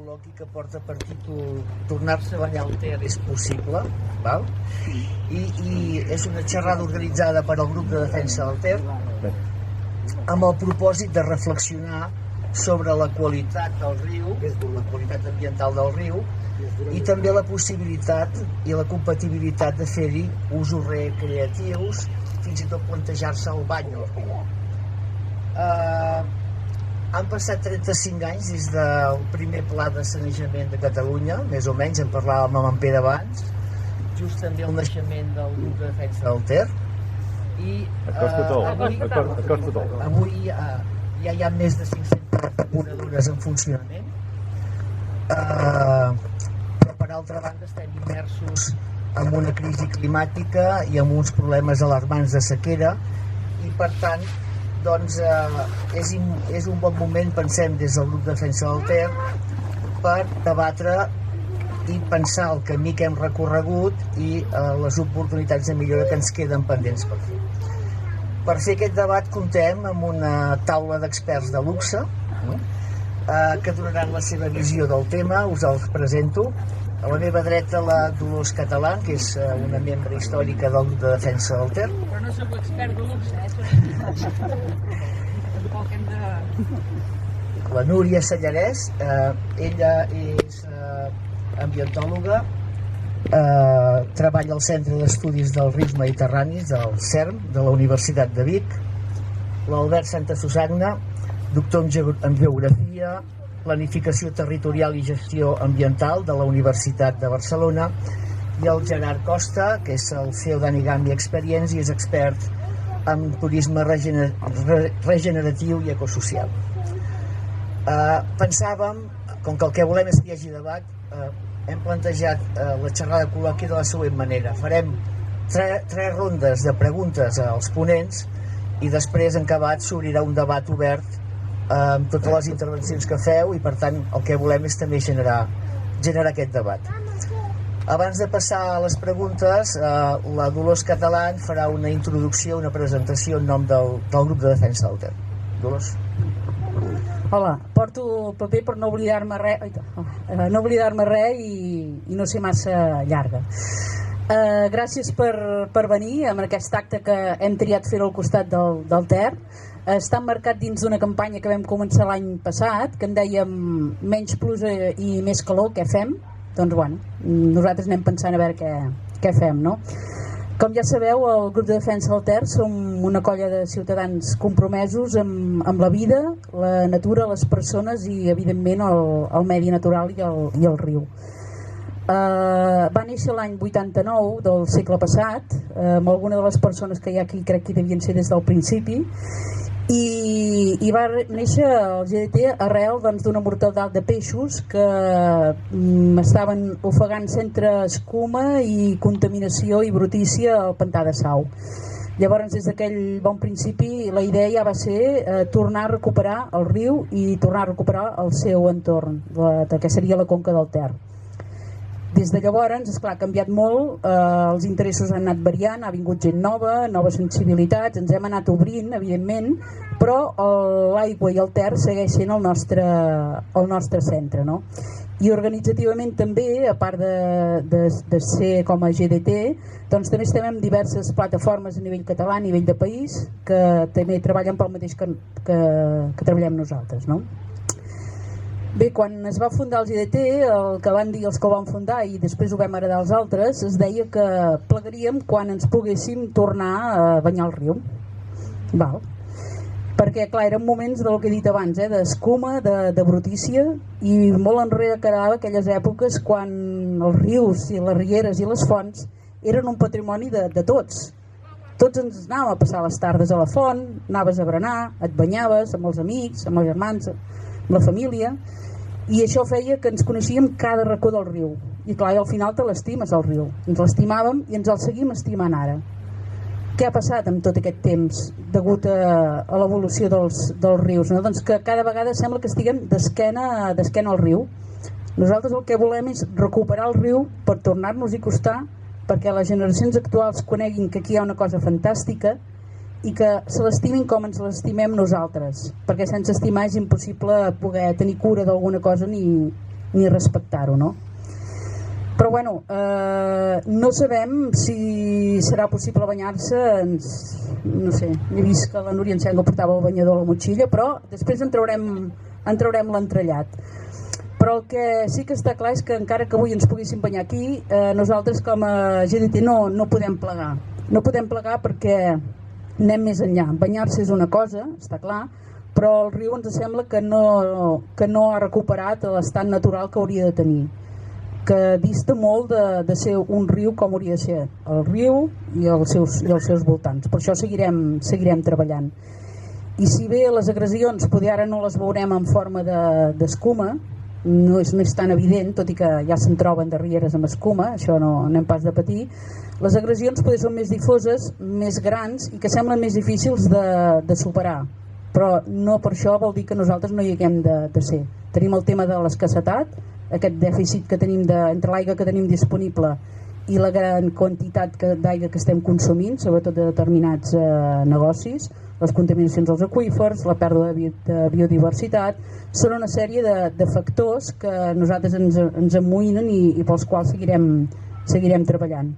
col·loqui que porta per títol Tornar-se a banyar al Ter és possible, val? I és una xerrada organitzada per al grup de defensa del Ter amb el propòsit de reflexionar sobre la qualitat del riu, la qualitat ambiental del riu, i també la possibilitat i la compatibilitat de fer-hi usos recreatius, fins i tot plantejar-se el bany al riu. Han passat 35 anys des del primer pla de sanejament de Catalunya, més o menys, en parlàvem amb en Pere abans, just també el naixement del grup de defensa del Ter, i avui ja hi ha més de 500 depuradores en funcionament, però per altra banda estem immersos en una crisi climàtica i amb uns problemes alarmants de sequera, i per tant doncs és un bon moment, pensem, des del grup de defensa del Ter, per debatre i pensar el camí que hem recorregut i les oportunitats de millora que ens queden pendents per fer. Per fer aquest debat contem amb una taula d'experts de luxe que donaran la seva visió del tema. Us els presento. A la meva dreta, la Dolors Catalán, que és una membre històrica del grup de defensa del Ter. Però no sóc expert de luxe, Tampoc hem de... La Núria Sallarès, ella és ambientòloga, treballa al Centre d'Estudis dels Rius Mediterranis, del CERM, de la Universitat de Vic. L'Albert Santa Susagna, doctor en Geografia, Planificació Territorial i Gestió Ambiental de la Universitat de Barcelona, i el Gerard Costa, que és el CEO d'Anigami Experience i és expert en turisme regeneratiu i ecosocial. Pensàvem, com que el que volem és que hi hagi debat, hem plantejat la xerrada col·loqui de la següent manera. Farem tres rondes de preguntes als ponents i després, en acabat, s'obrirà un debat obert amb totes les intervencions que feu, i per tant el que volem és també generar aquest debat. Abans de passar a les preguntes, la Dolors Catalán farà una introducció, una presentació en nom del grup de defensa del Ter. Dolors. Hola, porto el paper per no oblidar-me res i no ser massa llarga. Gràcies per venir en aquest acte que hem triat fer al costat del Ter. Està emmarcat dins d'una campanya que vam començar l'any passat, que en dèiem menys pluja i més calor, què fem? Doncs bueno, nosaltres anem pensant a veure què fem, no? Com ja sabeu, el grup de defensa del Ter som una colla de ciutadans compromesos amb la vida, la natura, les persones i evidentment el medi natural i el riu. Va néixer l'any 89 del segle passat, amb alguna de les persones que hi ha aquí crec que devien ser des del principi, i va néixer el GDT arrel d'una mortalitat de peixos que estaven ofegant-se entre escuma i contaminació i brutícia al pantà de Sau. Llavors, des d'aquell bon principi, la idea ja va ser tornar a recuperar el riu i tornar a recuperar el seu entorn, que seria la conca del Ter. Des de llavors, esclar, ha canviat molt, els interessos han anat variant, ha vingut gent nova, noves sensibilitats, ens hem anat obrint, evidentment, però l'aigua i el Ter segueixen el nostre centre, no? I organitzativament també, a part de ser com a GDT, doncs també estem en diverses plataformes a nivell català, a nivell de país, que també treballen pel mateix que treballem nosaltres, no? Bé, quan es va fundar el GDT, el que van dir els que ho van fundar i després ho vam heredar als altres, es deia que plegaríem quan ens poguéssim tornar a banyar el riu. Val. Perquè, clar, eren moments del que he dit abans, d'escuma, de brutícia, i molt enrere quedava aquelles èpoques quan els rius i les rieres i les fonts eren un patrimoni de tots. Tots ens anàvem a passar les tardes a la font, anaves a berenar, et banyaves amb els amics, amb els germans, amb la família, i això feia que ens coneixíem cada racó del riu. I clar, al final te l'estimes al riu. Ens l'estimàvem i ens el seguim estimant ara. Què ha passat amb tot aquest temps degut a l'evolució dels rius? No? Doncs que cada vegada sembla que estiguem d'esquena al riu. Nosaltres el que volem és recuperar el riu per tornar-nos-hi costar, perquè les generacions actuals coneguin que aquí hi ha una cosa fantàstica i que se l'estimin com ens l'estimem nosaltres, perquè sense estimar és impossible poder tenir cura d'alguna cosa ni ni respectar-ho, no? Però bueno, no sabem si serà possible banyar-se, no sé, he vist que la Núria em sembla que portava el banyador a la motxilla, però després en traurem l'entrellat. Però el que sí que està clar és que encara que avui ens poguéssim banyar aquí, nosaltres com a GDT no podem plegar. No podem plegar perquè anem més enllà. Banyar-se és una cosa, està clar, però el riu ens sembla que no ha recuperat l'estat natural que hauria de tenir, que dista molt de ser un riu com hauria de ser el riu i els seus voltants. Per això seguirem treballant. I si bé les agressions poder ara no les veurem en forma d'escuma, no és tan evident, tot i que ja se'n troben de rieres amb escuma, això no anem pas de patir, les agressions poder són més difoses, més grans i que semblen més difícils de superar, però no per això vol dir que nosaltres no hi haguem de ser. Tenim el tema de l'escassetat, aquest dèficit que tenim entre l'aigua que tenim disponible i la gran quantitat d'aigua que estem consumint, sobretot de determinats negocis, les contaminacions dels aqüífers, la pèrdua de biodiversitat, són una sèrie de factors que nosaltres ens amoïnen i pels quals seguirem treballant.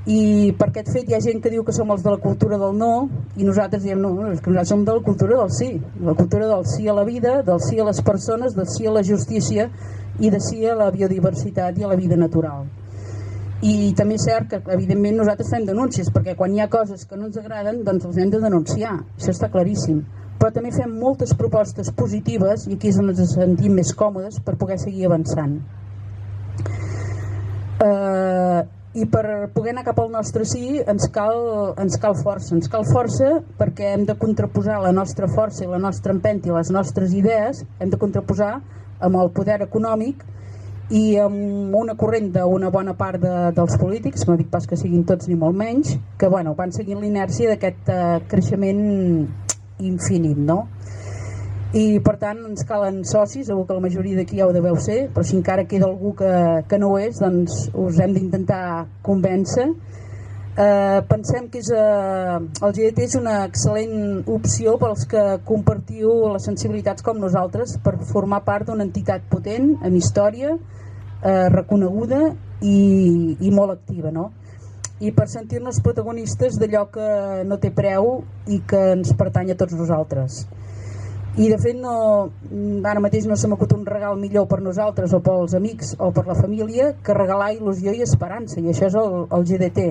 I per aquest fet hi ha gent que diu que som els de la cultura del no i nosaltres diem no, és que nosaltres som de la cultura del sí, la cultura del sí a la vida, del sí a les persones, del sí a la justícia i de sí a la biodiversitat i a la vida natural. I també és cert que evidentment nosaltres fem denúncies perquè quan hi ha coses que no ens agraden doncs els hem de denunciar, això està claríssim, però també fem moltes propostes positives i aquí és on ens sentim més còmodes per poder seguir avançant. I per poder anar cap al nostre sí ens cal força perquè hem de contraposar la nostra força i la nostra empenta i les nostres idees, hem de contraposar amb el poder econòmic i amb una corrent d'una bona part dels polítics, no dic pas que siguin tots ni molt menys, que bueno, van seguint l'inèrcia d'aquest creixement infinit, no? I per tant ens calen socis, segur que la majoria d'aquí ja ho deveu ser, però si encara queda algú que no ho és, doncs us hem d'intentar convèncer. Pensem que el GDT és una excel·lent opció pels que compartiu les sensibilitats com nosaltres per formar part d'una entitat potent, amb història, reconeguda i molt activa, no? I per sentir-nos protagonistes d'allò que no té preu i que ens pertany a tots nosaltres. I de fet ara mateix no se m'acut un regal millor per nosaltres o pels amics o per la família que regalar il·lusió i esperança, i això és el GDT,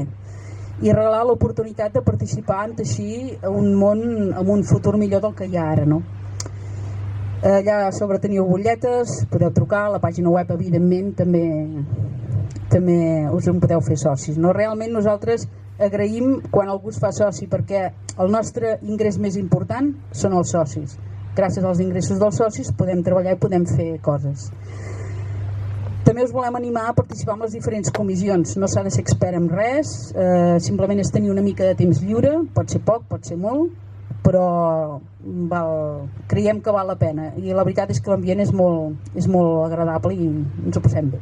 i regalar l'oportunitat de participar en teixir un món amb un futur millor del que hi ha ara, no? Allà a sobre teniu butlletes, podeu trucar, a la pàgina web evidentment també us en podeu fer socis, no? Realment nosaltres agraïm quan algú es fa soci perquè el nostre ingrés més important són els socis. Gràcies als ingressos dels socis podem treballar i podem fer coses. També us volem animar a participar en les diferents comissions. No s'ha de ser expert en res, simplement és tenir una mica de temps lliure, pot ser poc, pot ser molt, però creiem que val la pena. I la veritat és que l'ambient és molt agradable i ens ho passem bé.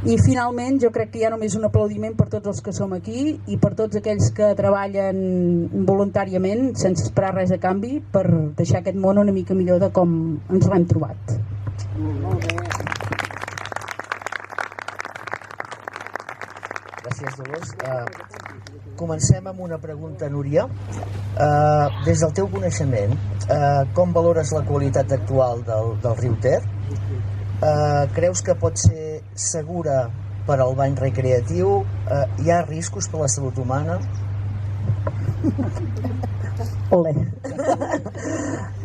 I finalment jo crec que hi ha només un aplaudiment per tots els que som aquí i per tots aquells que treballen voluntàriament sense esperar res a canvi per deixar aquest món una mica millor de com ens l'hem trobat. Gràcies, Dolors. Comencem amb una pregunta, Núria. Des del teu coneixement, com valores la qualitat actual del riu Ter? Creus que pot ser segura per al bany recreatiu? Hi ha riscos per a la salut humana? Olé.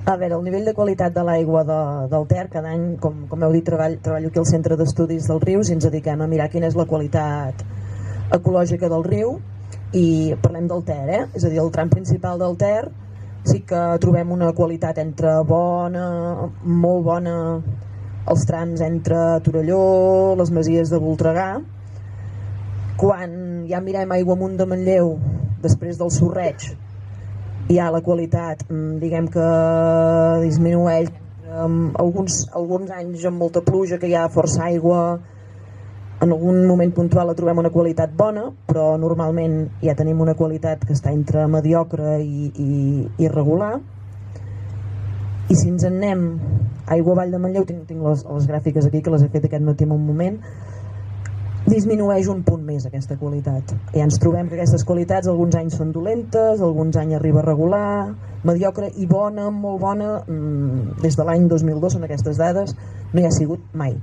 A veure, el nivell de qualitat de l'aigua del Ter, cada any, com heu dit, treballo aquí al Centre d'Estudis dels Rius i ens dediquem a mirar quina és la qualitat ecològica del riu i parlem del Ter, és a dir, el tram principal del Ter sí que trobem una qualitat entre bona, molt bona, els trams entre Torelló, les masies de Voltregà. Quan ja mirem aigua amunt de Manlleu, després del sorreig, ja la qualitat, diguem que disminueix, alguns anys amb molta pluja, que hi ha força aigua, en algun moment puntual la trobem una qualitat bona, però normalment ja tenim una qualitat que està entre mediocre i irregular. I si ens en anem aigua avall de Manlleu, tinc les gràfiques aquí que les he fet aquest matí en un moment, disminueix un punt més aquesta qualitat. Ja ens trobem que aquestes qualitats alguns anys són dolentes, alguns anys arriba regular, mediocre i bona, molt bona, des de l'any 2002 són aquestes dades, no hi ha sigut mai.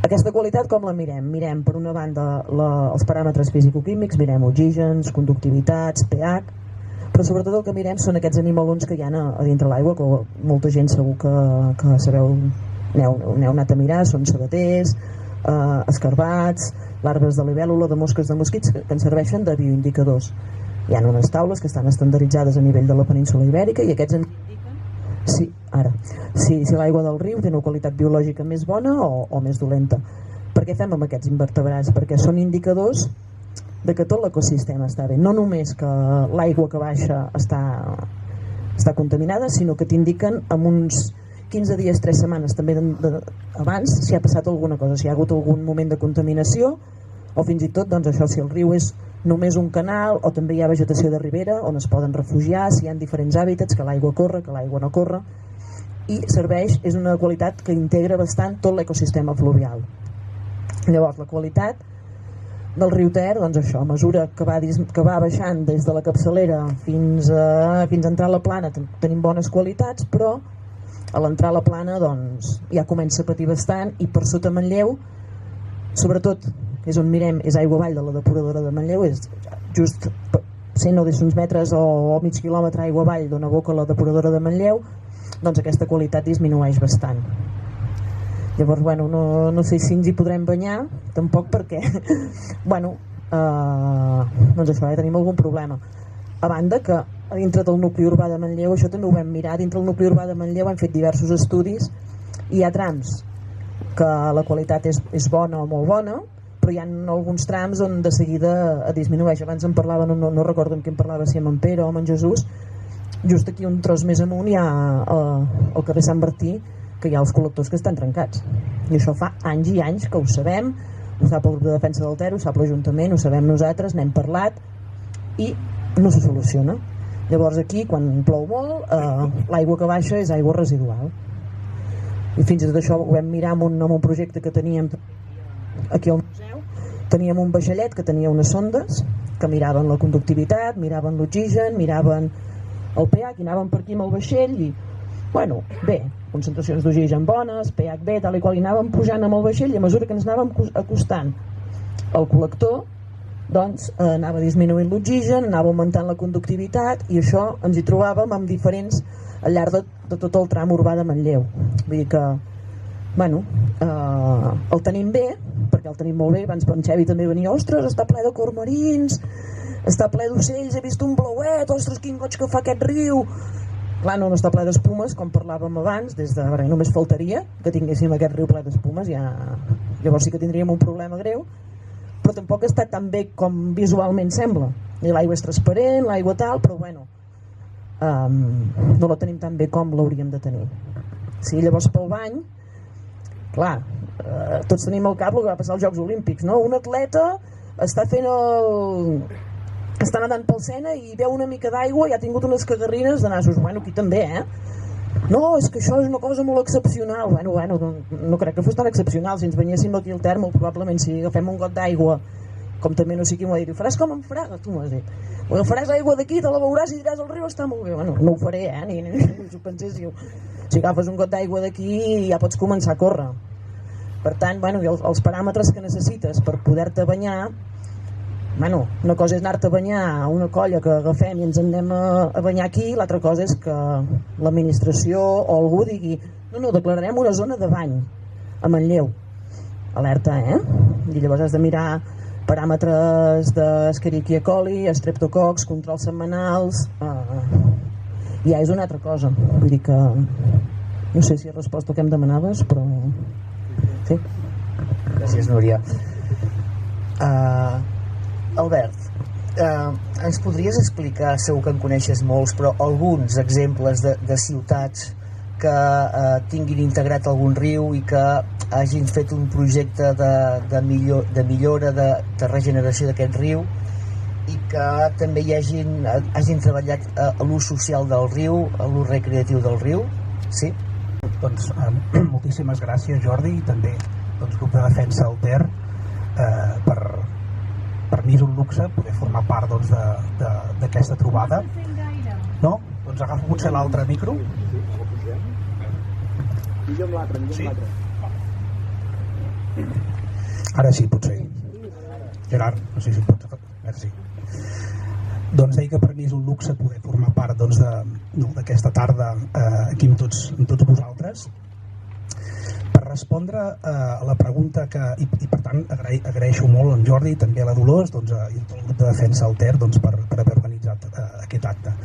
Aquesta qualitat com la mirem? Mirem per una banda els paràmetres fisicoquímics, mirem oxígens, conductivitats, pH, però sobretot el que mirem són aquests animalons que hi ha a dintre l'aigua, que molta gent segur que sabeu, n'heu anat a mirar, són sabaters, escarbats, larves de libèl·lula, de mosques de mosquits, que ens serveixen de bioindicadors. Hi ha unes taules que estan estandarditzades a nivell de la península ibèrica i aquests ens indiquen si l'aigua del riu té una qualitat biològica més bona o més dolenta. Per què fem amb aquests invertebrats? Perquè són indicadors de que tot l'ecosistema està bé, no només que l'aigua que baixa està contaminada, sinó que t'indiquen amb uns 15 dies, 3 setmanes també abans si ha passat alguna cosa, si hi ha hagut algun moment de contaminació o fins i tot doncs això, si el riu és només un canal o també hi ha vegetació de ribera on es poden refugiar, si hi ha diferents hàbitats, que l'aigua corre, que l'aigua no corre, i serveix, és una qualitat que integra bastant tot l'ecosistema fluvial. Llavors la qualitat del riu Ter, doncs això, a mesura que va baixant des de la capçalera fins a entrar a la plana tenim bones qualitats, però a l'entrar a la plana doncs ja comença a patir bastant i per sota Manlleu, sobretot és on mirem, és aigua avall de la depuradora de Manlleu, és just 100 o 200 metres o mig quilòmetre aigua avall d'on aboca la depuradora de Manlleu, doncs aquesta qualitat disminueix bastant. Llavors, bueno, no sé si ens hi podrem banyar, tampoc perquè, bueno, doncs això, tenim algun problema. A banda que dintre del nucli urbà de Manlleu, això també ho vam mirar, dintre del nucli urbà de Manlleu hem fet diversos estudis i hi ha trams que la qualitat és bona o molt bona, però hi ha alguns trams on de seguida disminueix. Abans em parlaven, no recordo amb qui em parlava, si amb en Pere o amb en Jesús, just aquí un tros més amunt hi ha el carrer Sant Martí, que hi ha els col·lectors que estan trencats. I això fa anys i anys que ho sabem, ho sap el grup de defensa del Ter, ho sap l'Ajuntament, ho sabem nosaltres, n'hem parlat i no se soluciona. Llavors aquí, quan plou molt, l'aigua que baixa és aigua residual. I fins i tot això ho vam mirar amb un projecte que teníem aquí al museu. Teníem un vaixellet que tenia unes sondes que miraven la conductivitat, miraven l'oxigen, miraven el pH, i anaven per aquí amb el vaixell i, bueno, bé, concentracions d'oxigen bones, pH bé, tal i qual, i anàvem pujant amb el vaixell i a mesura que ens anàvem acostant al col·lector, doncs anava disminuint l'oxigen, anava augmentant la conductivitat i això ens hi trobàvem amb diferents al llarg de tot el tram urbà de Manlleu. Vull dir que, bueno, el tenim bé, perquè el tenim molt bé. Abans en Xevi també venia, ostres, està ple de cormarins, està ple d'ocells, he vist un blauet, ostres, quin goig que fa aquest riu. Clar, no està ple d'espumes, com parlàvem abans, perquè només faltaria que tinguéssim aquest riu ple d'espumes, llavors sí que tindríem un problema greu, però tampoc està tan bé com visualment sembla. I l'aigua és transparent, l'aigua tal, però bueno, no la tenim tan bé com l'hauríem de tenir. Sí, llavors pel bany, clar, tots tenim al cap el que va passar als Jocs Olímpics, no? Un atleta està nedant pel Sena i veu una mica d'aigua i ha tingut unes cagarrines de nassos. Bueno, aquí també, No, és que això és una cosa molt excepcional. Bueno, no crec que fos tan excepcional. Si ens banyéssim aquí al Ter, molt probablement si agafem un got d'aigua, com també no sé qui m'ho ha dit, ho faràs com en Fraga, tu m'has dit. O faràs aigua d'aquí, te la veuràs i diràs el riu està molt bé. Bueno, no ho faré, ni us ho penséssiu. Si agafes un got d'aigua d'aquí ja pots començar a córrer. Per tant, bueno, els paràmetres que necessites per poder-te banyar, bueno, una cosa és anar-te a banyar a una colla que agafem i ens anem a banyar aquí, l'altra cosa és que l'administració o algú digui no, declararem una zona de bany a Manlleu. Alerta, I llavors has de mirar paràmetres d'Escherichia coli, estreptococs, controls setmanals, ja és una altra cosa. Vull dir que no sé si he respost el que em demanaves, però sí. Gràcies, Núria. Albert, ens podries explicar, segur que en coneixes molts, però alguns exemples de ciutats que tinguin integrat algun riu i que hagin fet un projecte de millora, de regeneració d'aquest riu i que també hagin treballat a l'ús social del riu, a l'ús recreatiu del riu? Sí? Doncs moltíssimes gràcies, Jordi, i també grup de defensa del Ter. Per mi és un luxe poder formar part d'aquesta trobada. No? Doncs agafo potser l'altre micro. Sí? Ara sí, potser. Gerard, no sé si pots... Merci. Doncs deia que per mi és un luxe poder formar part d'aquesta tarda aquí amb tots vosaltres. Per respondre a la pregunta i per tant agraeixo molt a en Jordi i també a la Dolors i a tot el grup de defensa del Ter per haver organitzat aquest acte.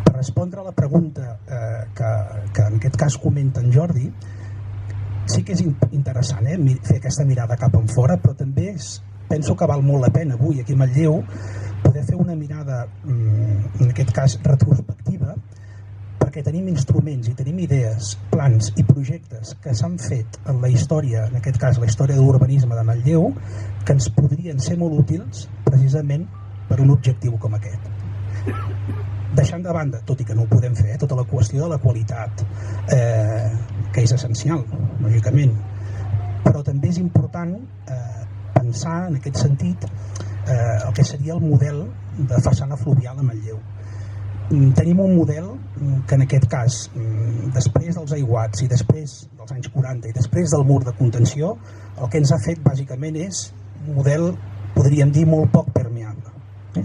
Per respondre a la pregunta que en aquest cas comenta en Jordi, sí que és interessant fer aquesta mirada cap enfora, però també penso que val molt la pena avui aquí a Manlleu poder fer una mirada, en aquest cas retrospectiva, perquè tenim instruments i tenim idees, plans i projectes que s'han fet en la història, en aquest cas la història de l'urbanisme de Manlleu, que ens podrien ser molt útils precisament per un objectiu com aquest. Deixant de banda, tot i que no ho podem fer, tota la qüestió de la qualitat, que és essencial, lògicament, però també és important pensar en aquest sentit el que seria el model de façana fluvial a Manlleu. Tenim un model que en aquest cas, després dels aiguats i després dels anys 40 i després del mur de contenció, el que ens ha fet bàsicament és un model, podríem dir, molt poc permeable.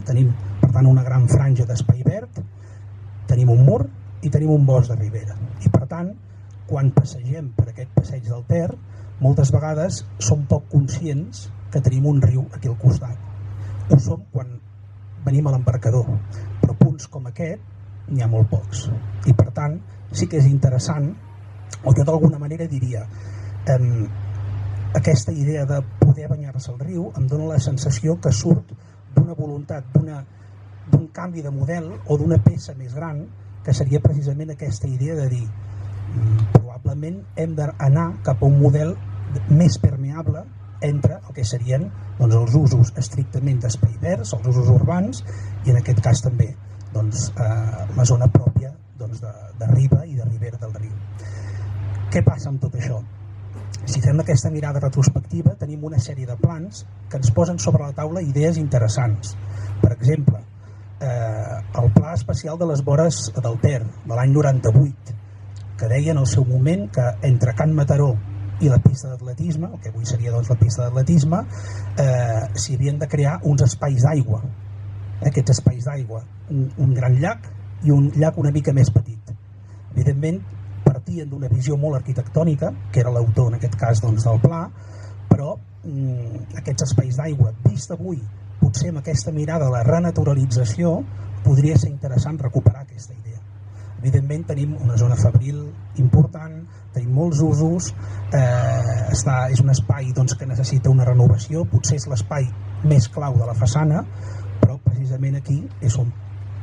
Tenim, per tant, una gran franja d'espai verd, tenim un mur i tenim un bosc de ribera. I per tant, quan passegem per aquest passeig del Ter, moltes vegades som poc conscients que tenim un riu aquí al costat. Ho som quan venim a l'embarcador, però punts com aquest n'hi ha molt pocs. I per tant, sí que és interessant, o jo d'alguna manera diria, aquesta idea de poder banyar-se al riu em dona la sensació que surt d'una voluntat, d'un canvi de model o d'una peça més gran, que seria precisament aquesta idea de dir probablement hem d'anar cap a un model més permeable entre el que serien els usos estrictament d'espai verds, els usos urbans i en aquest cas també la zona pròpia de riba i de ribera del riu. Què passa amb tot això? Si fem aquesta mirada retrospectiva tenim una sèrie de plans que ens posen sobre la taula idees interessants. Per exemple, el Pla Especial de les Vores del Ter de l'any 98, que deia en el seu moment que entre Can Mataró i la pista d'atletisme, el que avui seria la pista d'atletisme, s'hi havien de crear uns espais d'aigua. Aquests espais d'aigua, un gran llac i un llac una mica més petit. Evidentment, partien d'una visió molt arquitectònica, que era l'autor en aquest cas del pla, però aquests espais d'aigua, vist avui, potser amb aquesta mirada de la renaturalització, podria ser interessant recuperar aquesta idea. Evidentment tenim una zona fabril important, tenim molts usos, és un espai que necessita una renovació, potser és l'espai més clau de la façana, però precisament aquí és on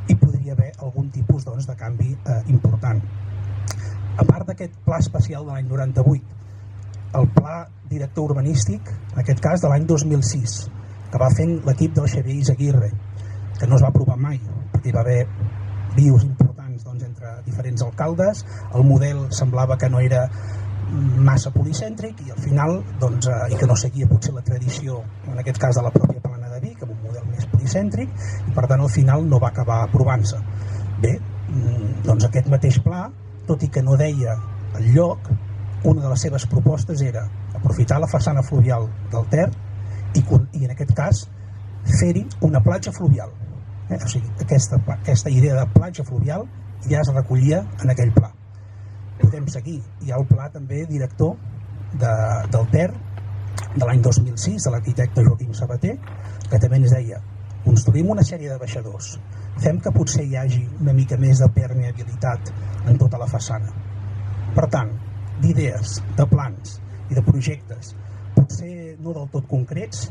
hi podria haver algun tipus de canvi important. A part d'aquest pla especial de l'any 98, el pla director urbanístic, en aquest cas de l'any 2006, que va fent l'equip del Xavier Izaguirre, que no es va aprovar mai, perquè hi va haver vius importants entre diferents alcaldes, el model semblava que no era massa policèntric i al final, i que no seguia potser la tradició, en aquest cas de la pròpia Plana de Vic, amb un model més policèntric, i per tant al final no va acabar aprovant-se. Bé, aquest mateix pla, tot i que no deia el lloc, una de les seves propostes era aprofitar la façana fluvial del Ter i en aquest cas fer-hi una platja fluvial. O sigui, aquesta idea de platja fluvial ja es recollia en aquell pla. Podem seguir. Hi ha el pla també director del Ter de l'any 2006 de l'arquitecte Joaquim Sabater, que també ens deia: construïm una sèrie de baixadors, fem que potser hi hagi una mica més de permeabilitat en tota la façana. Per tant, d'idees, de plans i de projectes, potser no del tot concrets,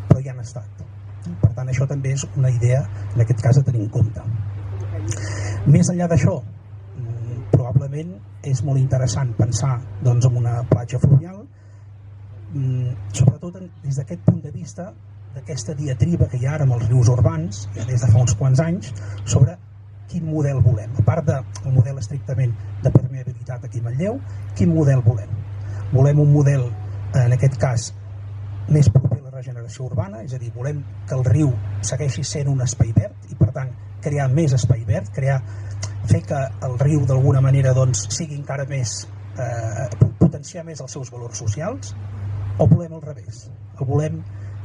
però hi han estat. Per tant, això també és una idea, en aquest cas, a tenir en compte. Més enllà d'això, probablement és molt interessant pensar en una platja fluvial, sobretot des d'aquest punt de vista d'aquesta diatriba que hi ha ara amb els rius urbans, ja des de fa uns quants anys, sobre quin model volem. A part del model estrictament de permeabilitat entitat aquí a Manlleu. Quin model volem? Volem un model, en aquest cas, més proper a la regeneració urbana, és a dir, volem que el riu segueixi sent un espai verd i, per tant, crear més espai verd, fer que el riu d'alguna manera doncs, sigui encara més, potenciar més els seus valors socials, o volem al revés? El volem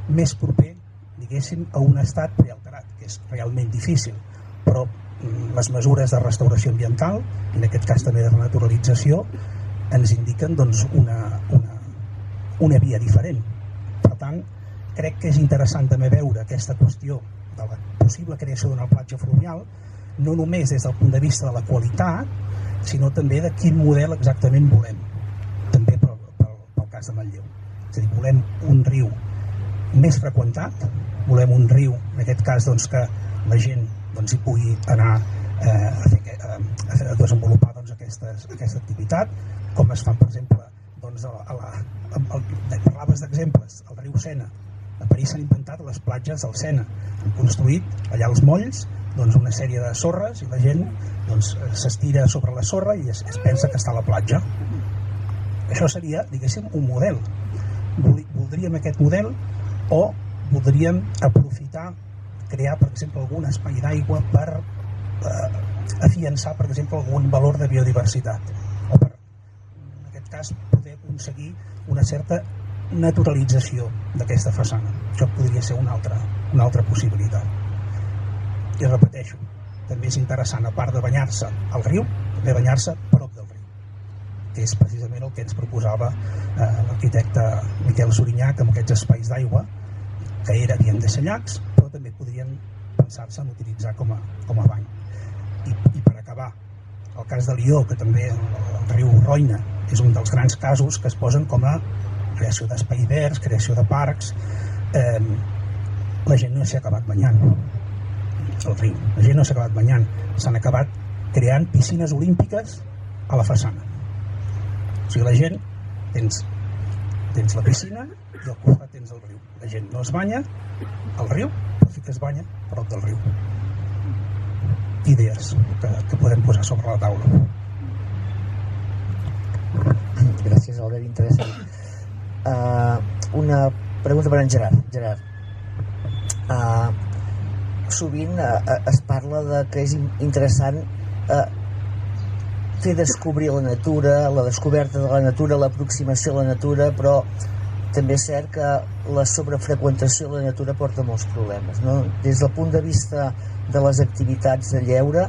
més proper, diguéssim, a un estat prealterat, que és realment difícil, però les mesures de restauració ambiental, i en aquest cas també de renaturalització, ens indiquen doncs, una via diferent. Per tant, crec que és interessant també veure aquesta qüestió de la possible creació d'una platja fluvial, no només des del punt de vista de la qualitat, sinó també de quin model exactament volem, també pel cas de Manlleu. És a dir, volem un riu més freqüentat, volem un riu, en aquest cas, doncs, que la gent doncs, hi pugui anar a desenvolupar doncs, aquesta activitat, com es fan, per exemple, doncs, parlaves d'exemples, al riu Sena. A París s'han inventat les platges del Sena, han construït allà als molls doncs, una sèrie de sorres i la gent doncs, s'estira sobre la sorra i es pensa que està a la platja. Això seria, diguéssim, un model. Voldríem aquest model o voldríem aprofitar, crear, per exemple, algun espai d'aigua per afiançar, per exemple, algun valor de biodiversitat o per, en aquest cas, poder aconseguir una certa naturalització d'aquesta façana. Això podria ser una altra possibilitat. I repeteixo, també és interessant, a part de banyar-se al riu, també banyar-se prop del riu, que és precisament el que ens proposava l'arquitecte Miquel Surinyà, amb aquests espais d'aigua que havien de ser llacs, però també podrien pensar-se en utilitzar com a bany. I per acabar, el cas de Lió, que també el riu Roine és un dels grans casos que es posen com a creació d'espai verds, creació de parcs. La gent no s'ha acabat banyant al riu, la gent no s'ha acabat banyant, s'han acabat creant piscines olímpiques a la façana. O sigui, la gent, tens la piscina i al costat tens el riu. La gent no es banya al riu, però sí que es banya prop del riu. Idees que podem posar sobre la taula. Gràcies, Albert, interessant. Una pregunta per en Gerard. Sovint es parla de que és interessant fer descobrir la natura, la descoberta de la natura, l'aproximació a la natura, però també és cert que la sobrefreqüentació de la natura porta molts problemes, no? Des del punt de vista de les activitats de lleure,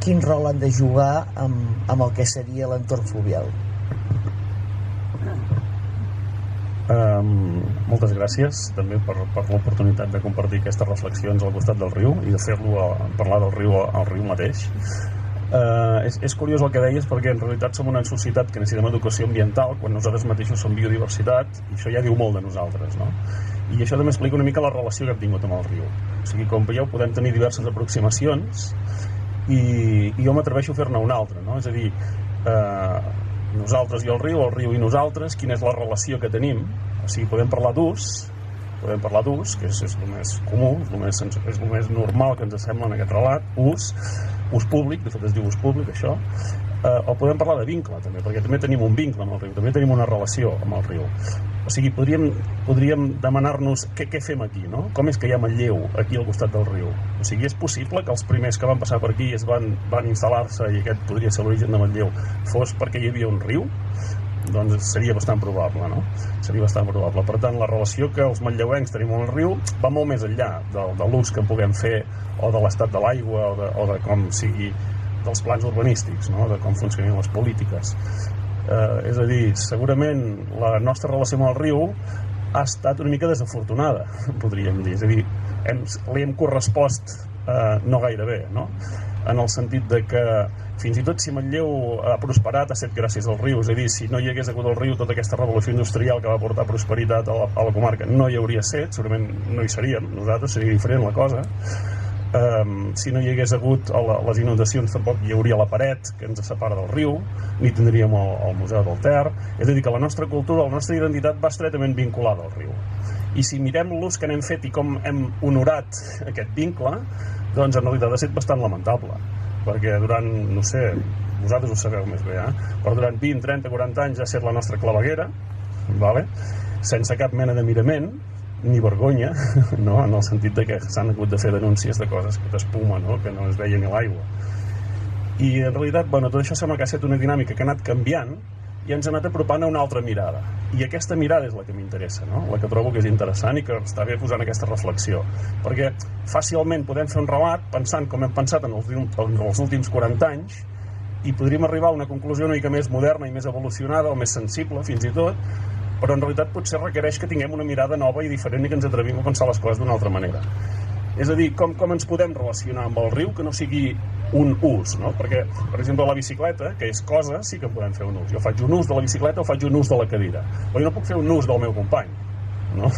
quin rol han de jugar amb el que seria l'entorn fluvial? Moltes gràcies també per l'oportunitat de compartir aquestes reflexions al costat del riu i de fer-lo parlar del riu al riu mateix. És curiós el que deies, perquè en realitat som una societat que necessitem educació ambiental quan nosaltres mateixos som biodiversitat, i això ja diu molt de nosaltres, no? I això també explica una mica la relació que hem tingut amb el riu. O sigui, com veieu, podem tenir diverses aproximacions i jo m'atreveixo a fer-ne una altra, no? És a dir, nosaltres i el riu i nosaltres, quina és la relació que tenim. O sigui, podem parlar d'ús, que és el més comú, és el més normal que ens sembla en aquest relat, ús públic, de fet es diu ús públic això, o podem parlar de vincle també, perquè també tenim un vincle amb el riu, també tenim una relació amb el riu. O sigui, podríem demanar-nos què fem aquí, no? Com és que hi ha Manlleu aquí al costat del riu? O sigui, és possible que els primers que van passar per aquí es van instal·lar-se, i aquest podria ser l'origen de Manlleu, fos perquè hi havia un riu? Doncs seria bastant probable, no? Seria bastant probable. Per tant, la relació que els manlleuencs tenim amb el riu va molt més enllà de l'ús que en puguem fer o de l'estat de l'aigua o de com sigui dels plans urbanístics, no? De com funcionen les polítiques. És a dir, segurament la nostra relació amb el riu ha estat una mica desafortunada, podríem dir. És a dir, li hem correspost no gaire bé, no? En el sentit de que fins i tot si Manlleu ha prosperat ha estat gràcies al riu, és a dir, si no hi hagués hagut el riu, tota aquesta revolució industrial que va portar prosperitat a la comarca no hi hauria set, segurament no hi seríem nosaltres, seria diferent la cosa. Si no hi hagués hagut les inundacions tampoc hi hauria la paret que ens separa del riu, ni tindríem el Museu del Ter. És a dir, que la nostra cultura, la nostra identitat va estretament vinculada al riu. I si mirem l'ús que n'hem fet i com hem honorat aquest vincle, doncs en realitat ha estat bastant lamentable, perquè durant, no sé, vosaltres ho sabeu més bé, però durant 20, 30, 40 anys ha estat la nostra claveguera, vale? Sense cap mena de mirament ni vergonya, no? En el sentit de que s'han hagut de fer denúncies de coses d'espuma, no? Que no es veia ni l'aigua. I en realitat, bueno, tot això sembla que ha estat una dinàmica que ha anat canviant i ens ha anat apropant a una altra mirada. I aquesta mirada és la que m'interessa, no? La que trobo que és interessant i que està bé posant aquesta reflexió. Perquè fàcilment podem fer un relat pensant com hem pensat en els últims 40 anys i podríem arribar a una conclusió una mica més moderna i més evolucionada o més sensible, fins i tot, però en realitat potser requereix que tinguem una mirada nova i diferent i que ens atrevim a pensar les coses d'una altra manera. És a dir, com ens podem relacionar amb el riu que no sigui un ús, no? Perquè, per exemple, la bicicleta, que és cosa, sí que en podem fer un ús. Jo faig un ús de la bicicleta o faig un ús de la cadira. Però jo no puc fer un ús del meu company, no?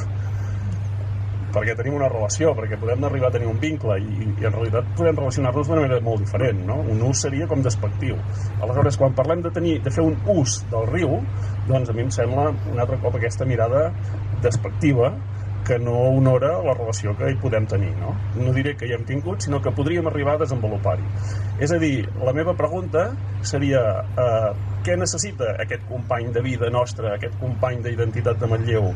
Perquè tenim una relació, perquè podem arribar a tenir un vincle i en realitat podem relacionar-nos d'una manera molt diferent, no? Un ús seria com despectiu. Aleshores, quan parlem de fer un ús del riu, doncs a mi em sembla un altre cop aquesta mirada despectiva que no honora la relació que hi podem tenir, no? No diré que hi hem tingut, sinó que podríem arribar a desenvolupar-hi. És a dir, la meva pregunta seria què necessita aquest company de vida nostre, aquest company d'identitat de Manlleu,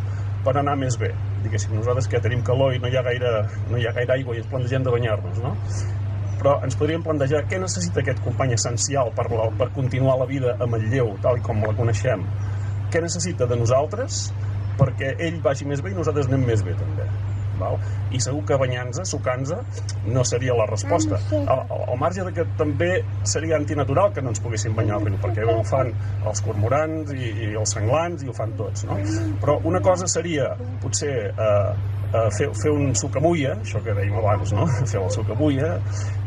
per anar més bé? Diguéssim, nosaltres que tenim calor i no hi ha gaire aigua i ens plantegem de banyar-nos, no? Però ens podríem plantejar què necessita aquest company essencial per continuar la vida a Manlleu, tal com la coneixem. Què necessita de nosaltres perquè ell vagi més bé i nosaltres anem més bé també, val? I segur que banyant-nos, sucant-nos, no seria la resposta. Al marge de que també seria antinatural que no ens poguéssim banyar al riu, perquè ho fan els cormorans i els senglants i ho fan tots, no? Però una cosa seria potser fer un sucamulla, això que dèiem abans, no? Fer el sucamulla,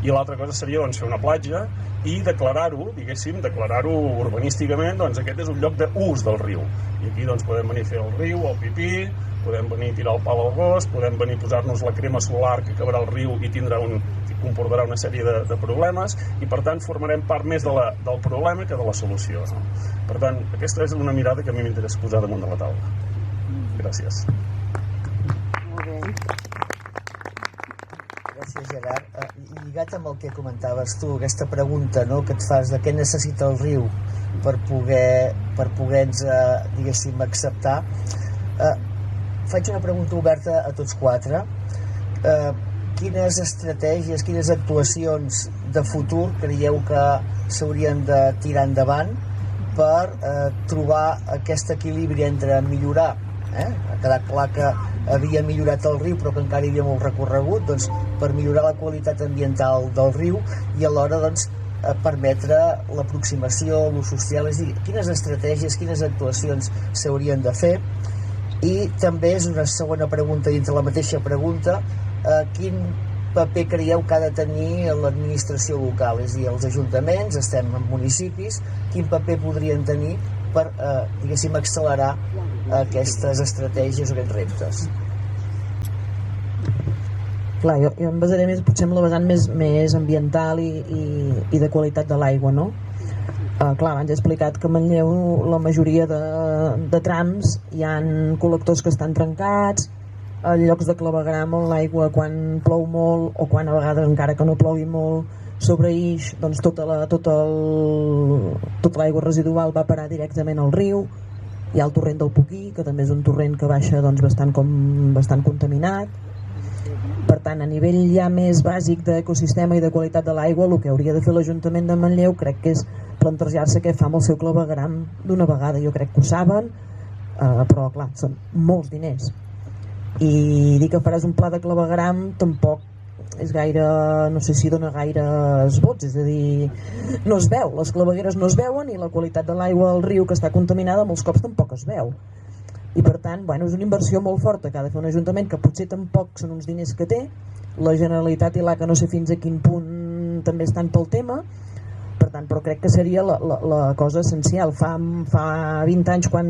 i l'altra cosa seria doncs, fer una platja i declarar-ho, diguéssim, declarar-ho urbanísticament, doncs aquest és un lloc d'ús del riu. I aquí doncs podem venir a fer el riu, el pipí, podem venir a tirar el pal al gos, podem venir a posar-nos la crema solar que acabarà el riu i comportarà una sèrie de problemes, i per tant formarem part més del problema que de la solució, no? Per tant, aquesta és una mirada que a mi m'interessa posar damunt de la taula. Gràcies. Gràcies, Gerard. Lligat amb el que comentaves tu, aquesta pregunta, no?, que et fas de què necessita el riu per poder-nos, diguéssim, acceptar, faig una pregunta oberta a tots quatre. Quines estratègies, quines actuacions de futur creieu que s'haurien de tirar endavant per trobar aquest equilibri entre millorar, ha quedat clar que havia millorat el riu però que encara hi havia molt recorregut, doncs per millorar la qualitat ambiental del riu i alhora doncs permetre l'aproximació, l'ús social, és a dir, quines estratègies, quines actuacions s'haurien de fer. I també és una segona pregunta dintre la mateixa pregunta, quin paper creieu que ha de tenir l'administració local, és a dir, els ajuntaments, estem en municipis, quin paper podrien tenir per, diguéssim, accelerar aquestes estratègies o aquests reptes? Clar, jo em basaré més, potser en la vessant més ambiental i de qualitat de l'aigua, no? Clar, abans he explicat que a Manlleu la majoria de trams hi ha col·lectors que estan trencats, llocs de clavegueram on l'aigua quan plou molt o quan a vegades encara que no plogui molt sobreïx, doncs tota l'aigua residual va parar directament al riu. Hi ha el torrent del Poquí, que també és un torrent que baixa doncs, bastant contaminat. Per tant, a nivell ja més bàsic d'ecosistema i de qualitat de l'aigua, el que hauria de fer l'Ajuntament de Manlleu crec que és plantejar-se què fa amb el seu clavegueram d'una vegada. Jo crec que ho saben, però clar, són molts diners. I dir que faràs un pla de clavegueram tampoc és gaire, no sé si dona gaires vots, és a dir, no es veu, les clavegueres no es veuen i la qualitat de l'aigua al riu que està contaminada molts cops tampoc es veu. I per tant, bueno, és una inversió molt forta que ha de fer un ajuntament que potser tampoc són uns diners que té, la Generalitat i l'ACA no sé fins a quin punt també estan pel tema, per tant, però crec que seria la cosa essencial. Fa 20 anys quan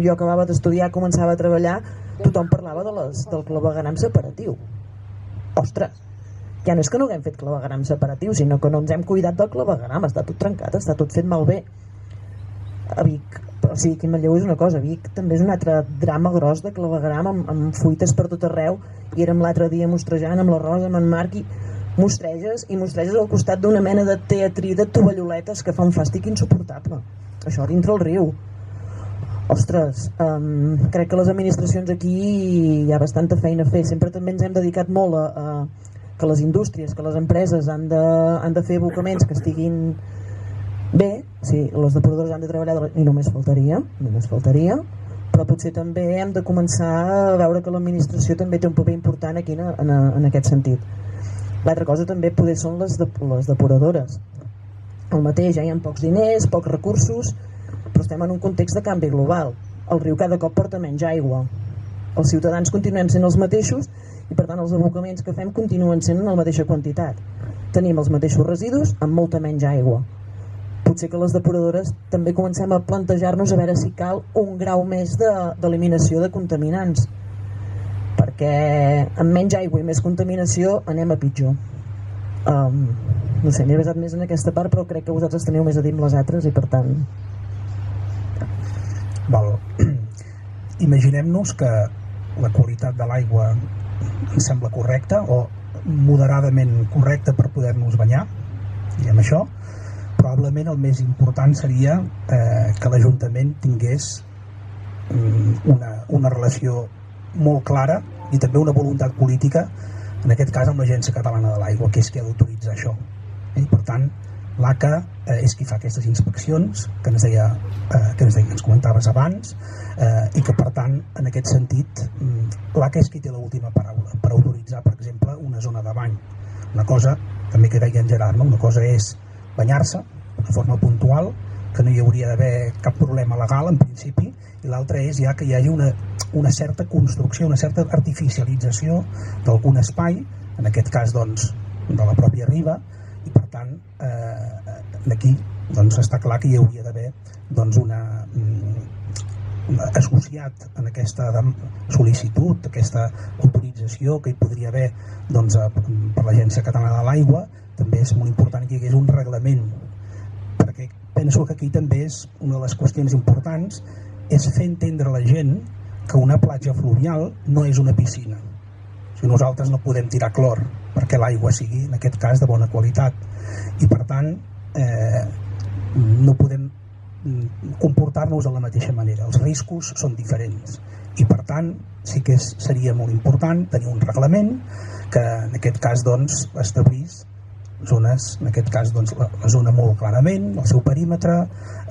jo acabava d'estudiar, començava a treballar, tothom parlava del clavegueram separatiu. Ostres, ja no és que no haguem fet clavegueram separatiu, sinó que no ens hem cuidat del clavegueram, està tot trencat, està tot fet malbé. A Vic, o sigui, aquí a Manlleu és una cosa, Vic també és un altre drama gros de clavegueram amb fuites per tot arreu, i érem l'altre dia mostrejant amb la Rosa, amb en Marc, i mostreges i mostreges al costat d'una mena de teatrí de tovalloletes que fa un fàstic insuportable. Això dintre el riu. Ostres, crec que les administracions aquí hi ha bastanta feina a fer. Sempre també ens hem dedicat molt a que les indústries, que les empreses han de fer abocaments que estiguin bé. Sí, les depuradores han de treballar i només faltaria, però potser també hem de començar a veure que l'administració també té un paper important aquí en aquest sentit. L'altra cosa també poder són les depuradores. El mateix, hi ha pocs diners, pocs recursos, però estem en un context de canvi global. El riu cada cop porta menys aigua. Els ciutadans continuem sent els mateixos i per tant els abocaments que fem continuen sent en la mateixa quantitat. Tenim els mateixos residus amb molta menys aigua. Potser que les depuradores també comencem a plantejar-nos a veure si cal un grau més d'eliminació de contaminants, perquè amb menys aigua i més contaminació anem a pitjor. No sé, m'he basat més en aquesta part, però crec que vosaltres teniu més a dir amb les altres i per tant... Imaginem-nos que la qualitat de l'aigua ens sembla correcta o moderadament correcta per poder-nos banyar, diguem això. Probablement el més important seria que l'Ajuntament tingués una relació molt clara i també una voluntat política, en aquest cas amb l'Agència Catalana de l'Aigua, que és qui ha d'autoritzar això. I per tant, l'ACA és qui fa aquestes inspeccions que ens comentaves abans, i que per tant, en aquest sentit, l'ACA és qui té l'última paraula per autoritzar, per exemple, una zona de bany. Una cosa, també que deia en Gerard, una cosa és banyar-se de forma puntual, que no hi hauria d'haver cap problema legal en principi, i l'altra és ja que hi hagi una certa construcció, una certa artificialització d'algun espai, en aquest cas doncs de la pròpia riba, i per tant d'aquí doncs està clar que hi hauria d'haver doncs associat en aquesta sol·licitud, aquesta autorització que hi podria haver doncs, per l'Agència Catalana de l'Aigua, també és molt important que hi hagués un reglament, perquè penso que aquí també és una de les qüestions importants, és fer entendre a la gent que una platja fluvial no és una piscina. O sigui, nosaltres no podem tirar clor perquè l'aigua sigui, en aquest cas, de bona qualitat, i per tant no podem comportar-nos de la mateixa manera. Els riscos són diferents i per tant sí que seria molt important tenir un reglament que en aquest cas doncs establís zones, en aquest cas doncs la zona molt clarament, el seu perímetre,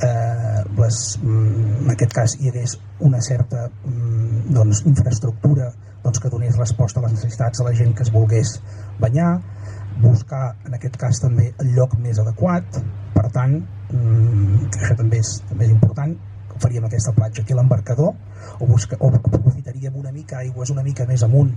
en aquest cas hi hagués una certa doncs, infraestructura doncs, que donés resposta a les necessitats de la gent que es volgués banyar, buscar en aquest cas també el lloc més adequat. Per tant, això també és important, faríem aquesta platja aquí a l'embarcador o aprofitaríem una mica aigües una mica més amunt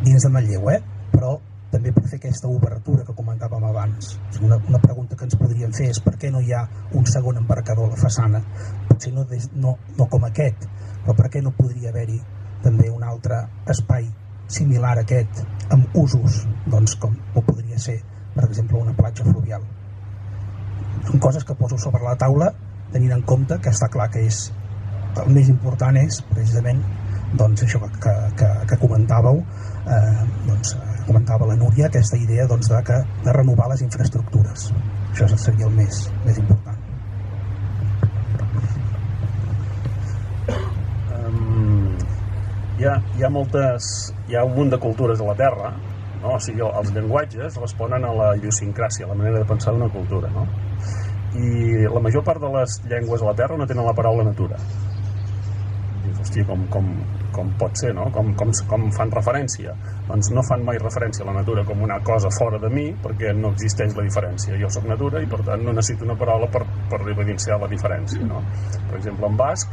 dins de Manlleu, però també per fer aquesta obertura que comentàvem abans. Una pregunta que ens podríem fer és per què no hi ha un segon embarcador a la façana, potser no com aquest, però per què no podria haver-hi també un altre espai similar a aquest amb usos doncs, com podria ser per exemple una platja fluvial. Són coses que poso sobre la taula tenint en compte que està clar que és el més important és precisament doncs, això que comentàveu, comentava la Núria, aquesta idea doncs, de renovar les infraestructures. Això seria el més important. Hi ha un munt de cultures a la Terra, no? O sigui, els llenguatges responen a la idiosincràsia, a la manera de pensar d'una cultura, no? I la major part de les llengües a la Terra no tenen la paraula natura. Dius, hòstia, com pot ser, no? Com fan referència? Doncs no fan mai referència a la natura com una cosa fora de mi, perquè no existeix la diferència. Jo sóc natura i per tant no necessito una paraula per evidenciar la diferència, no? Per exemple, en basc,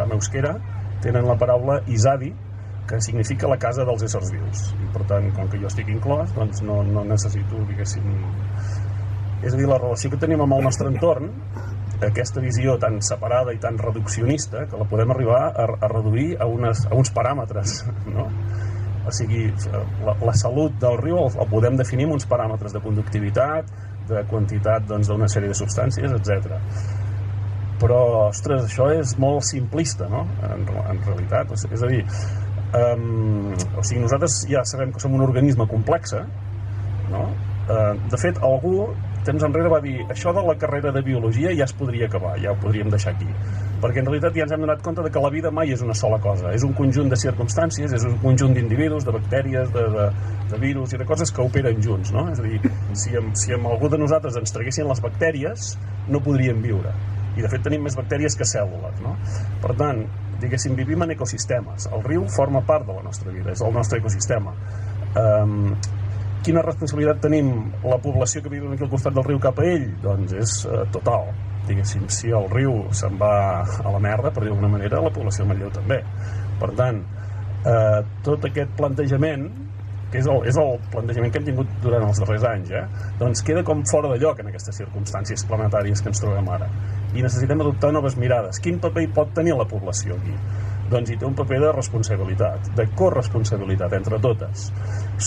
en euskera, tenen la paraula izadi, que significa la casa dels éssers vius. I per tant, com que jo estic inclòs, doncs no necessito, diguéssim... És a dir, la relació que tenim amb el nostre entorn, aquesta visió tan separada i tan reduccionista, que la podem arribar a reduir a uns paràmetres, no? O sigui, la salut del riu el podem definir amb uns paràmetres de conductivitat, de quantitat d'una sèrie de substàncies, etc. Però, ostres, això és molt simplista, no? En realitat, és a dir, nosaltres ja sabem que som un organisme complex no? De fet, algú temps enrere va dir això de la carrera de biologia ja es podria acabar, ja ho podríem deixar aquí, perquè en realitat ja ens hem donat compte de que la vida mai és una sola cosa, és un conjunt de circumstàncies, és un conjunt d'individus, de bactèries, de virus i de coses que operen junts, no? És a dir, si amb algú de nosaltres ens traguessin les bactèries no podríem viure, i de fet tenim més bactèries que cèl·lules, no? Per tant, diguéssim, vivim en ecosistemes, el riu forma part de la nostra vida, és el nostre ecosistema. Quina responsabilitat tenim la població que viu aquí al costat del riu cap a ell? Doncs és total. Diguéssim, si el riu se'n va a la merda, per dir d'alguna manera, la població de Manlleu també. Per tant, tot aquest plantejament, que és el plantejament que hem tingut durant els darrers anys, doncs queda com fora de lloc en aquestes circumstàncies planetàries que ens trobem ara. I necessitem adoptar noves mirades. Quin paper hi pot tenir la població aquí? Doncs hi té un paper de responsabilitat, de corresponsabilitat entre totes.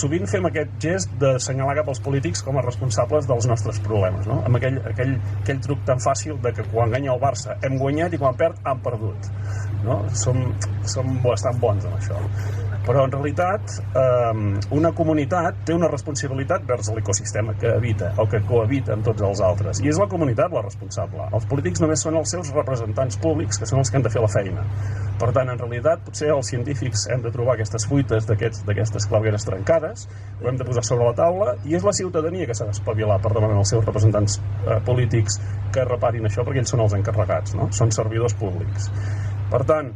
Sovint fem aquest gest d'assenyalar cap als polítics com a responsables dels nostres problemes, no? Amb aquell truc tan fàcil de que quan guanya el Barça hem guanyat i quan perd hem perdut, no? Som bastant bons en això. Però en realitat una comunitat té una responsabilitat vers l'ecosistema que habita o que cohabita amb tots els altres, i és la comunitat la responsable. Els polítics només són els seus representants públics, que són els que han de fer la feina. Per tant, en realitat, potser els científics hem de trobar aquestes fuites d'aquestes clavegueres trencades, ho hem de posar sobre la taula, i és la ciutadania que s'ha d'espavilar per demanar als seus representants polítics que reparin això, perquè ells són els encarregats, no? Són servidors públics. Per tant,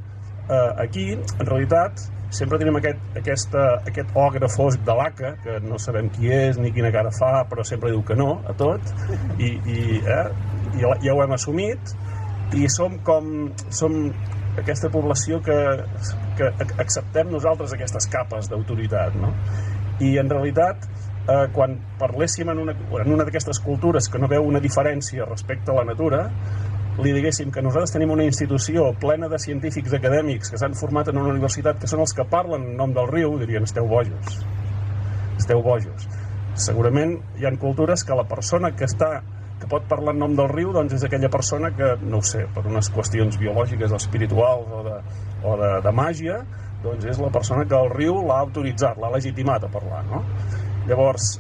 aquí, en realitat, sempre tenim aquest ogre fosc de l'ACA, que no sabem qui és ni quina cara fa, però sempre diu que no a tot, i ja ho hem assumit, i som aquesta població que acceptem nosaltres aquestes capes d'autoritat, no? I en realitat, quan parléssim en una d'aquestes cultures que no veu una diferència respecte a la natura, li diguéssim que nosaltres tenim una institució plena de científics acadèmics que s'han format en una universitat, que són els que parlen en nom del riu, dirien: esteu bojos. Esteu bojos. Segurament hi ha cultures que la persona que pot parlar en nom del riu, doncs és aquella persona que, no ho sé, per unes qüestions biològiques, espirituals o de màgia, doncs és la persona que el riu l'ha autoritzat, l'ha legitimat a parlar, no? Llavors,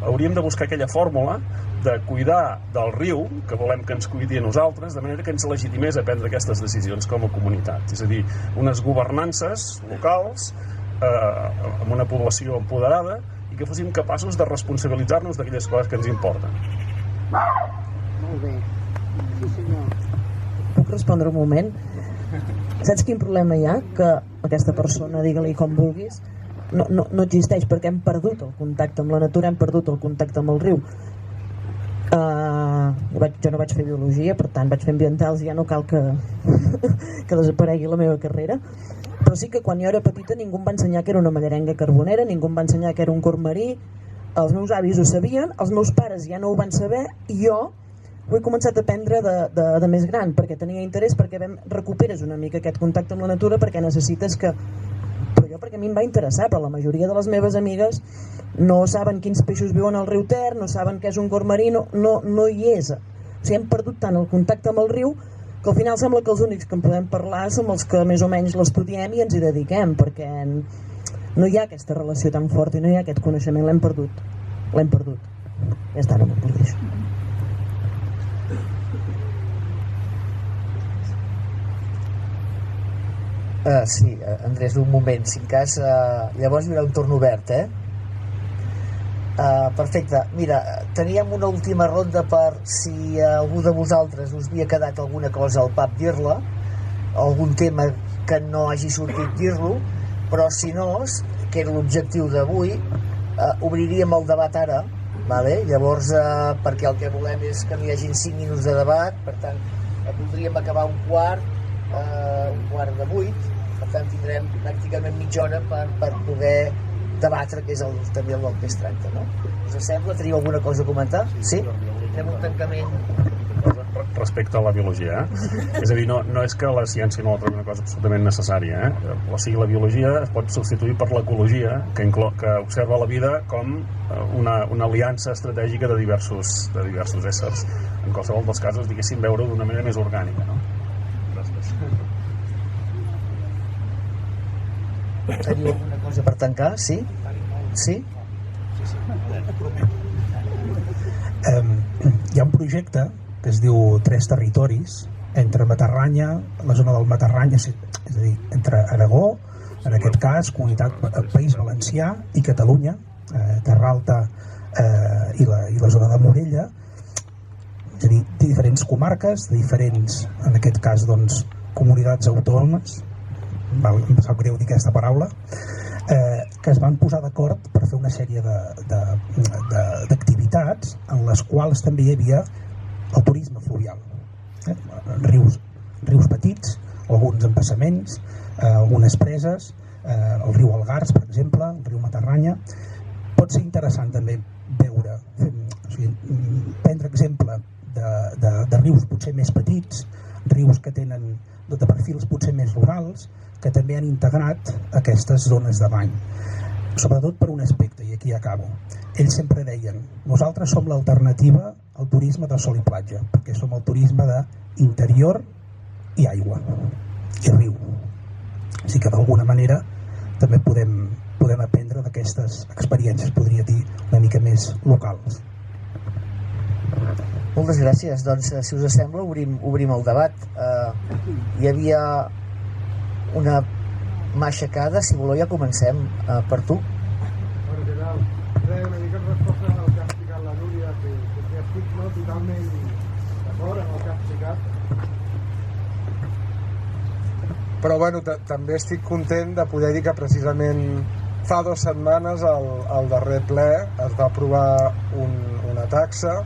hauríem de buscar aquella fórmula de cuidar del riu, que volem que ens cuidi a nosaltres, de manera que ens legitimés a prendre aquestes decisions com a comunitat. És a dir, unes governances locals amb una població empoderada i que fóssim capaços de responsabilitzar-nos d'aquelles coses que ens importen. Molt bé. Sí, senyor. Puc respondre un moment? Saps quin problema hi ha? Que aquesta persona, digue-li com vulguis, no existeix, perquè hem perdut el contacte amb la natura, hem perdut el contacte amb el riu. Jo no vaig fer biologia, per tant vaig fer ambientals i ja no cal que desaparegui la meva carrera, però sí que quan jo era petita ningú em va ensenyar que era una mallerenga carbonera, ningú em va ensenyar que era un corb marí. Els meus avis ho sabien, els meus pares ja no ho van saber, i jo ho he començat a aprendre de més gran, perquè tenia interès, perquè recuperes una mica aquest contacte amb la natura, perquè necessites que... Però jo, perquè a mi em va interessar, però la majoria de les meves amigues no saben quins peixos viuen al riu Ter, no saben què és un corb marí, no hi és. O sigui, hem perdut tant el contacte amb el riu que al final sembla que els únics que en podem parlar som els que més o menys l'estudiem i ens hi dediquem, perquè no hi ha aquesta relació tan forta i no hi ha aquest coneixement, l'hem perdut. Ja està, no m'ho perdeixo. Sí, Andrés, un moment, si en cas, llavors hi haurà un torn obert, perfecte. Mira, teníem una última ronda per si algú de vosaltres us havia quedat alguna cosa al pap dir-la, algun tema que no hagi sortit dir-lo, però si no, que era l'objectiu d'avui, obriríem el debat ara, vale? Llavors, perquè el que volem és que no hi hagin 5 minuts de debat, per tant, voldríem acabar un quart de 8, per tant tindrem pràcticament mitja hora per poder debatre, que és també el del PES 30, no? Us sembla? Teniu alguna cosa a comentar? Sí? Fem un tancament... Respecte a la biologia, és a dir, no és que la ciència no la trobi una cosa absolutament necessària, o sigui, la biologia es pot substituir per l'ecologia, que observa la vida com una aliança estratègica de diversos éssers. En qualsevol dels casos, diguéssim, veure-ho d'una manera més orgànica, no? Gràcies. Teniu alguna cosa per tancar? Sí? Sí? Hi ha un projecte que es diu Tres Territoris, entre Matarranya, la zona del Matarranya, és a dir, entre Aragó, en aquest cas, País Valencià i Catalunya, Terra Alta i la zona de Morella, és a dir, de diferents comarques, de diferents, en aquest cas, doncs, comunitats autònomes, em sap greu dir aquesta paraula, que es van posar d'acord per fer una sèrie d'activitats en les quals també hi havia el turisme fluvial. Rius petits, alguns embassaments, algunes preses, el riu Algars, per exemple, el riu Matarranya. Pot ser interessant també veure, prendre exemple de rius potser més petits, rius que tenen de perfils potser més rurals, que també han integrat aquestes zones de bany. Sobretot per un aspecte, i aquí acabo. Ells sempre deien, nosaltres som l'alternativa al turisme de sol i platja, perquè som el turisme d'interior i aigua, i riu. Així que d'alguna manera també podem aprendre d'aquestes experiències, podria dir, una mica més locals. Moltes gràcies. Doncs, si us sembla, obrim el debat. Hi havia una mà aixecada, si voleu ja comencem. Per tu. Bueno, què tal? Una mica en resposta al que ha explicat la Núria, que estic totalment d'acord amb el que ha explicat. Però bueno, també estic content de poder dir que precisament fa 2 setmanes al darrer ple es va aprovar una taxa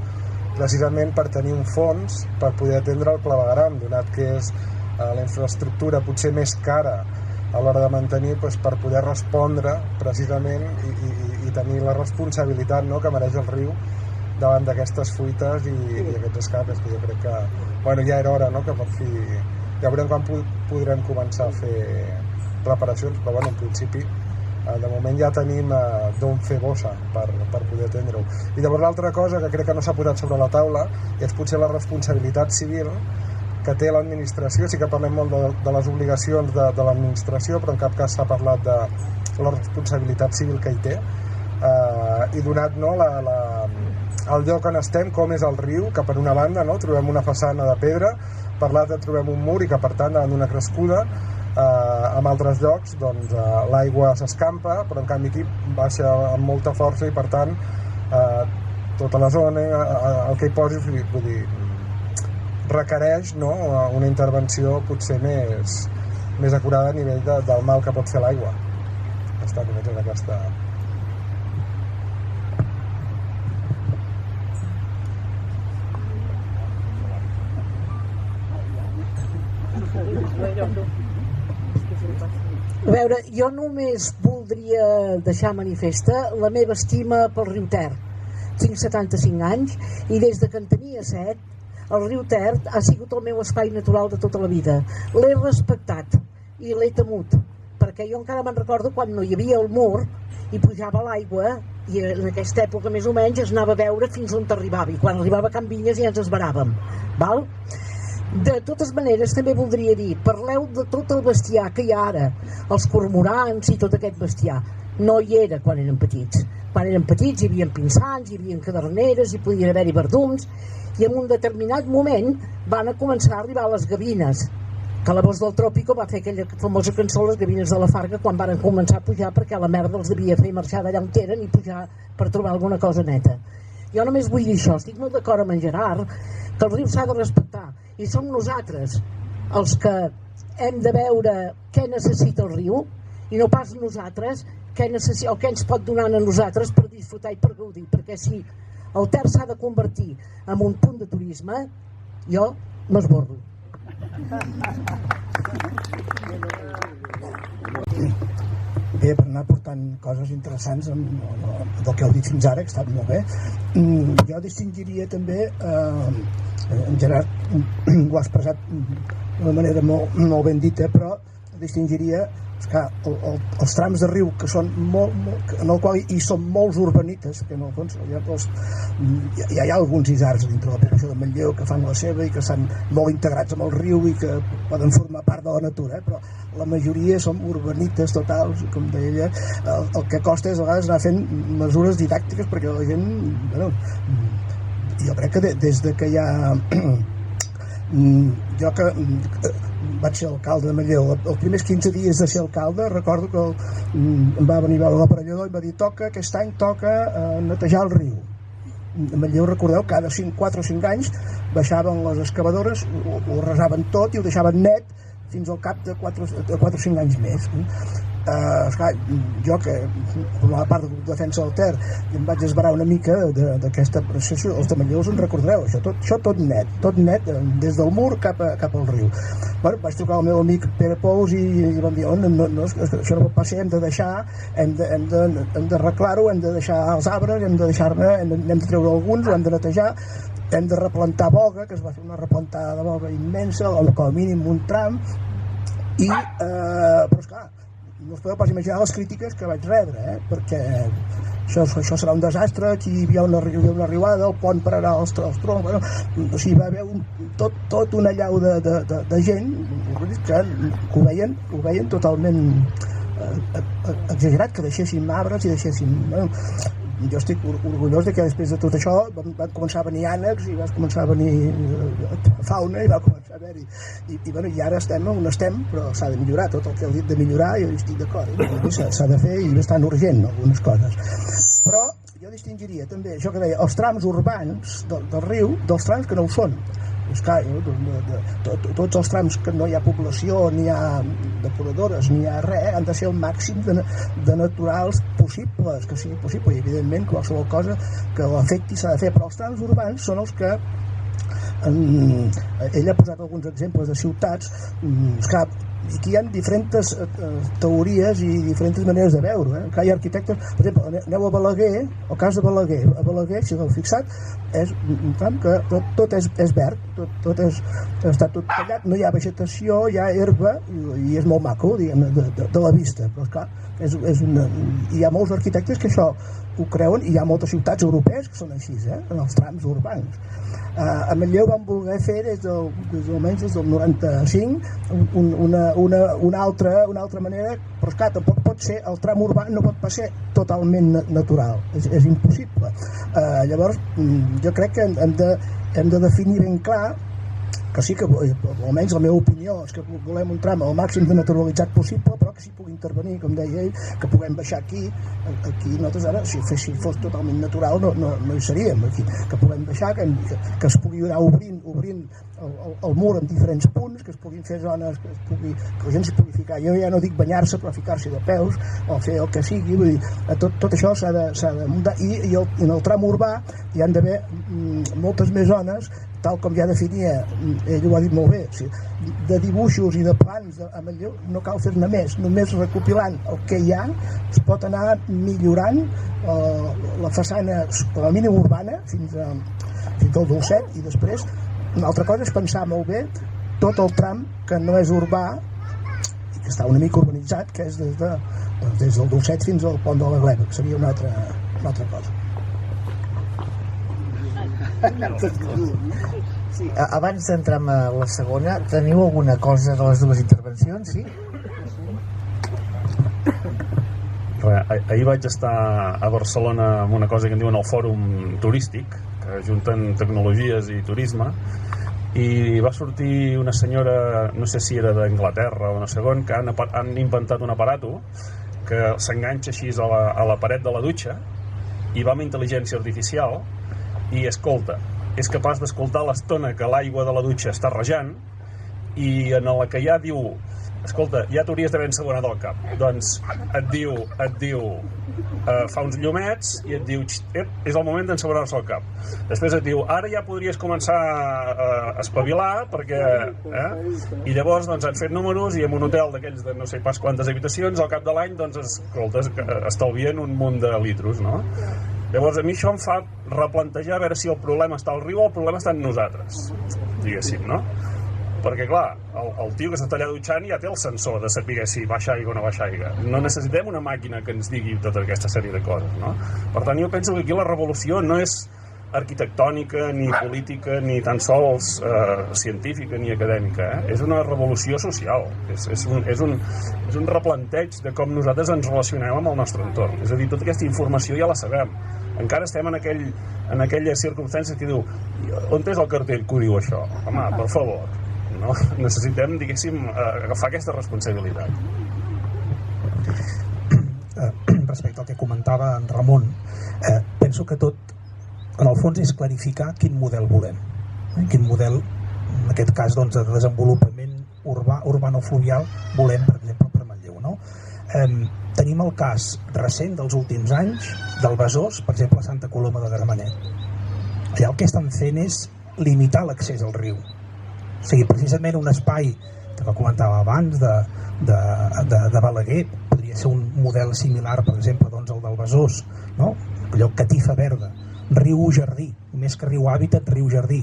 precisament per tenir un fons per poder atendre el clavegueram, donat que és la infraestructura potser més cara a l'hora de mantenir, doncs, per poder respondre precisament i tenir la responsabilitat, no?, que mereix el riu davant d'aquestes fuites i aquests escapes, que jo crec que bueno, ja era hora, no?, que per fi ja veurem quan podrem començar a fer reparacions, però bueno, en principi de moment ja tenim d'on fer bossa per poder atendre-ho. I llavors l'altra cosa que crec que no s'ha posat sobre la taula és potser la responsabilitat civil que té l'administració. Sí que parlem molt de les obligacions de l'administració, però en cap cas s'ha parlat de la responsabilitat civil que hi té, i donat, no, el lloc on estem, com és el riu, que per una banda, no, trobem una façana de pedra, per l'altra trobem un mur i que per tant davant d'una crescuda en altres llocs doncs, l'aigua s'escampa, però en canvi aquí baixa amb molta força i per tant tota la zona, el que hi posis, vull dir, requereix, no, una intervenció potser més acurada a nivell del mal que pot fer l'aigua. Està només en aquesta... A veure, jo només voldria deixar manifesta la meva estima pel riu Ter. Tinc 75 anys i des de que en tenia 7 el riu Ter ha sigut el meu espai natural de tota la vida. L'he respectat i l'he temut, perquè jo encara me'n recordo quan no hi havia el mur i pujava l'aigua i en aquesta època més o menys es anava a veure fins on arribava i quan arribava a Can Vinyes ja ens esveràvem, val? De totes maneres, també voldria dir, parleu de tot el bestiar que hi ha ara, els cormorans i tot aquest bestiar. No hi era quan eren petits. Quan eren petits hi havia pinsans, hi havia caderneres, hi podien haver-hi verdums, i en un determinat moment van començar a arribar les gavines, que la Voz del Tròpico va fer aquella famosa cançó, Les gavines de la Farga, quan van començar a pujar perquè la merda els devia fer marxar d'allà on eren i pujar per trobar alguna cosa neta. Jo només vull dir això, estic molt d'acord amb en Gerard, que el riu s'ha de respectar, i som nosaltres els que hem de veure què necessita el riu i no pas nosaltres què ens pot donar a nosaltres per disfrutar i per gaudir, perquè si el Ter s'ha de convertir en un punt de turisme, jo m'esborro. Bé, per anar portant coses interessants del que heu dit fins ara, que ha estat molt bé. Jo distingiria també, en Gerard ho ha expressat d'una manera molt ben dita, però distingiria que els trams de riu que són en el qual hi són molts urbanites, que en el fons hi ha alguns isards dintre la població de Manlleu que fan la seva i que estan molt integrats amb el riu i que poden formar part de la natura, però la majoria són urbanites totals, com deia ella. El que costa és a vegades anar fent mesures didàctiques perquè la gent, bueno, jo crec que des de que hi ha jo que vaig ser alcalde de Manlleu, els primers 15 dies de ser alcalde recordo que em va venir a veure l'aparellador i em va dir aquest any toca netejar el riu. A Manlleu, recordeu, cada 4 o 5 anys baixaven les excavadores, ho resaven tot i ho deixaven net fins al cap de 4 o 5 anys més. Esclar, jo que formava part de defensa del Ter i em vaig esbarar una mica d'aquesta apreciació. Els de Manlleu us en recordareu, això tot net des del mur cap al riu. Bueno, vaig trucar al meu amic Pere Pous i vam dir, això no pot passar, hem de deixar, hem d'arreglar-ho, hem de deixar els arbres, hem de treure alguns, ho hem de netejar, hem de replantar boga, que es va fer una replantada de boga immensa, com a mínim un tram, però esclar, no us podeu pas imaginar les crítiques que vaig rebre, perquè això serà un desastre, aquí hi havia una riuada, el pont pararà els troncs, bueno, o sigui, va haver tot una allau de gent que ho veien totalment exagerat, que deixéssim arbres i deixéssim... Bueno, jo estic orgullós que després de tot això van començar a venir ànecs i va començar a venir fauna i va començar a haver-hi i ara estem on estem, però s'ha de millorar tot el que heu dit de millorar, jo hi estic d'acord, s'ha de fer i bastant urgent algunes coses, però jo distingiria també això que deia, els trams urbans del riu dels trams que no ho són. Tots els trams que no hi ha població, ni hi ha depuradores, ni hi ha res, han de ser el màxim de naturals possibles, que sigui possible, i evidentment qualsevol cosa que l'afecti s'ha de fer, però els trams urbans són els que ell ha posat alguns exemples de ciutats, aquí hi ha diferents teories i diferents maneres de veure, que hi ha arquitectes, per exemple, aneu a Balaguer, el cas de Balaguer, a Balaguer, si l'heu fixat, és un tram que tot és verd, està tot tallat, no hi ha vegetació, hi ha herba i és molt maco, diguem, de la vista, però esclar, hi ha molts arquitectes que això ho creuen i hi ha moltes ciutats europees que són així, en els trams urbans. A Manlleu vam voler fer almenys des del 95 una altra manera, però esclar, tampoc pot ser, el tram urbà no pot ser totalment natural, és impossible. Llavors jo crec que hem de definir ben clar que sí que, almenys la meva opinió és que volem un tram al màxim de naturalitzat possible, però que s'hi pugui intervenir, com deia ell, que puguem baixar aquí nosaltres ara, si fos totalment natural no hi seríem aquí, que puguem baixar, que es pugui anar obrint el mur en diferents punts, que es puguin fer zones, que la gent s'hi pugui ficar, jo ja no dic banyar-se, però ficar-s'hi de peus o fer el que sigui, vull dir, tot això s'ha de muntar, i en el tram urbà hi han d'haver moltes més zones, tal com ja definia, ell ho ha dit molt bé, de dibuixos i de plans a Manlleu no cal fer-ne més, només recopilant el que hi ha es pot anar millorant la façana com a mínim urbana fins al Dolcet, i després una altra cosa és pensar molt bé tot el tram que no és urbà i que està una mica urbanitzat, que és des del Dolcet fins al pont de la Gleva, que seria una altra cosa. Sí, abans d'entrar a la segona, teniu alguna cosa de les dues intervencions? Sí? Ahir vaig estar a Barcelona amb una cosa que en diuen el Fòrum Turístic, que junten tecnologies i turisme, i va sortir una senyora, no sé si era d'Anglaterra o no sé on, que han inventat un aparato que s'enganxa així a la paret de la dutxa i va amb intel·ligència artificial i escolta, és capaç d'escoltar l'estona que l'aigua de la dutxa està rajant i en la que ja diu escolta, ja t'hauries d'haver ensabonat el cap, doncs et diu fa uns llumets i et diu és el moment d'ensabonar-se el cap, després et diu ara ja podries començar a espavilar perquè i llavors doncs han fet números i en un hotel d'aquells de no sé pas quantes habitacions al cap de l'any doncs escolta, estalvien un munt de litros, no? Llavors a mi això em fa replantejar a veure si el problema està al riu o el problema està en nosaltres, diguéssim, no? perquè clar, el tio que s'està allà dutxant ja té el sensor de saber si baixa aigua o no baixa aigua. No necessitem una màquina que ens digui tota aquesta sèrie de coses, no? Per tant, jo penso que aquí la revolució no és arquitectònica, ni política, ni tan sols científica ni acadèmica, és una revolució social, és un replanteig de com nosaltres ens relacionem amb el nostre entorn. És a dir, tota aquesta informació ja la sabem. Encara estem en aquella circumstància que diu, on és el cartell que ho diu això? Home, per favor, no? Necessitem, diguéssim, agafar aquesta responsabilitat. Respecte al que comentava en Ramon, penso que tot en el fons és clarificar quin model volem, quin model, en aquest cas doncs, de desenvolupament urbano-fluvial volem, per exemple, per Manlleu, no? Tenim el cas recent dels últims anys del Besòs, per exemple, a Santa Coloma de Gramenet. Allà el que estan fent és limitar l'accés al riu, o sigui, precisament un espai que comentava abans de Balaguer podria ser un model similar, per exemple, doncs, al del Besòs, no? Allò catifa verda, riu-jardí, més que riu-hàbitat, riu-jardí.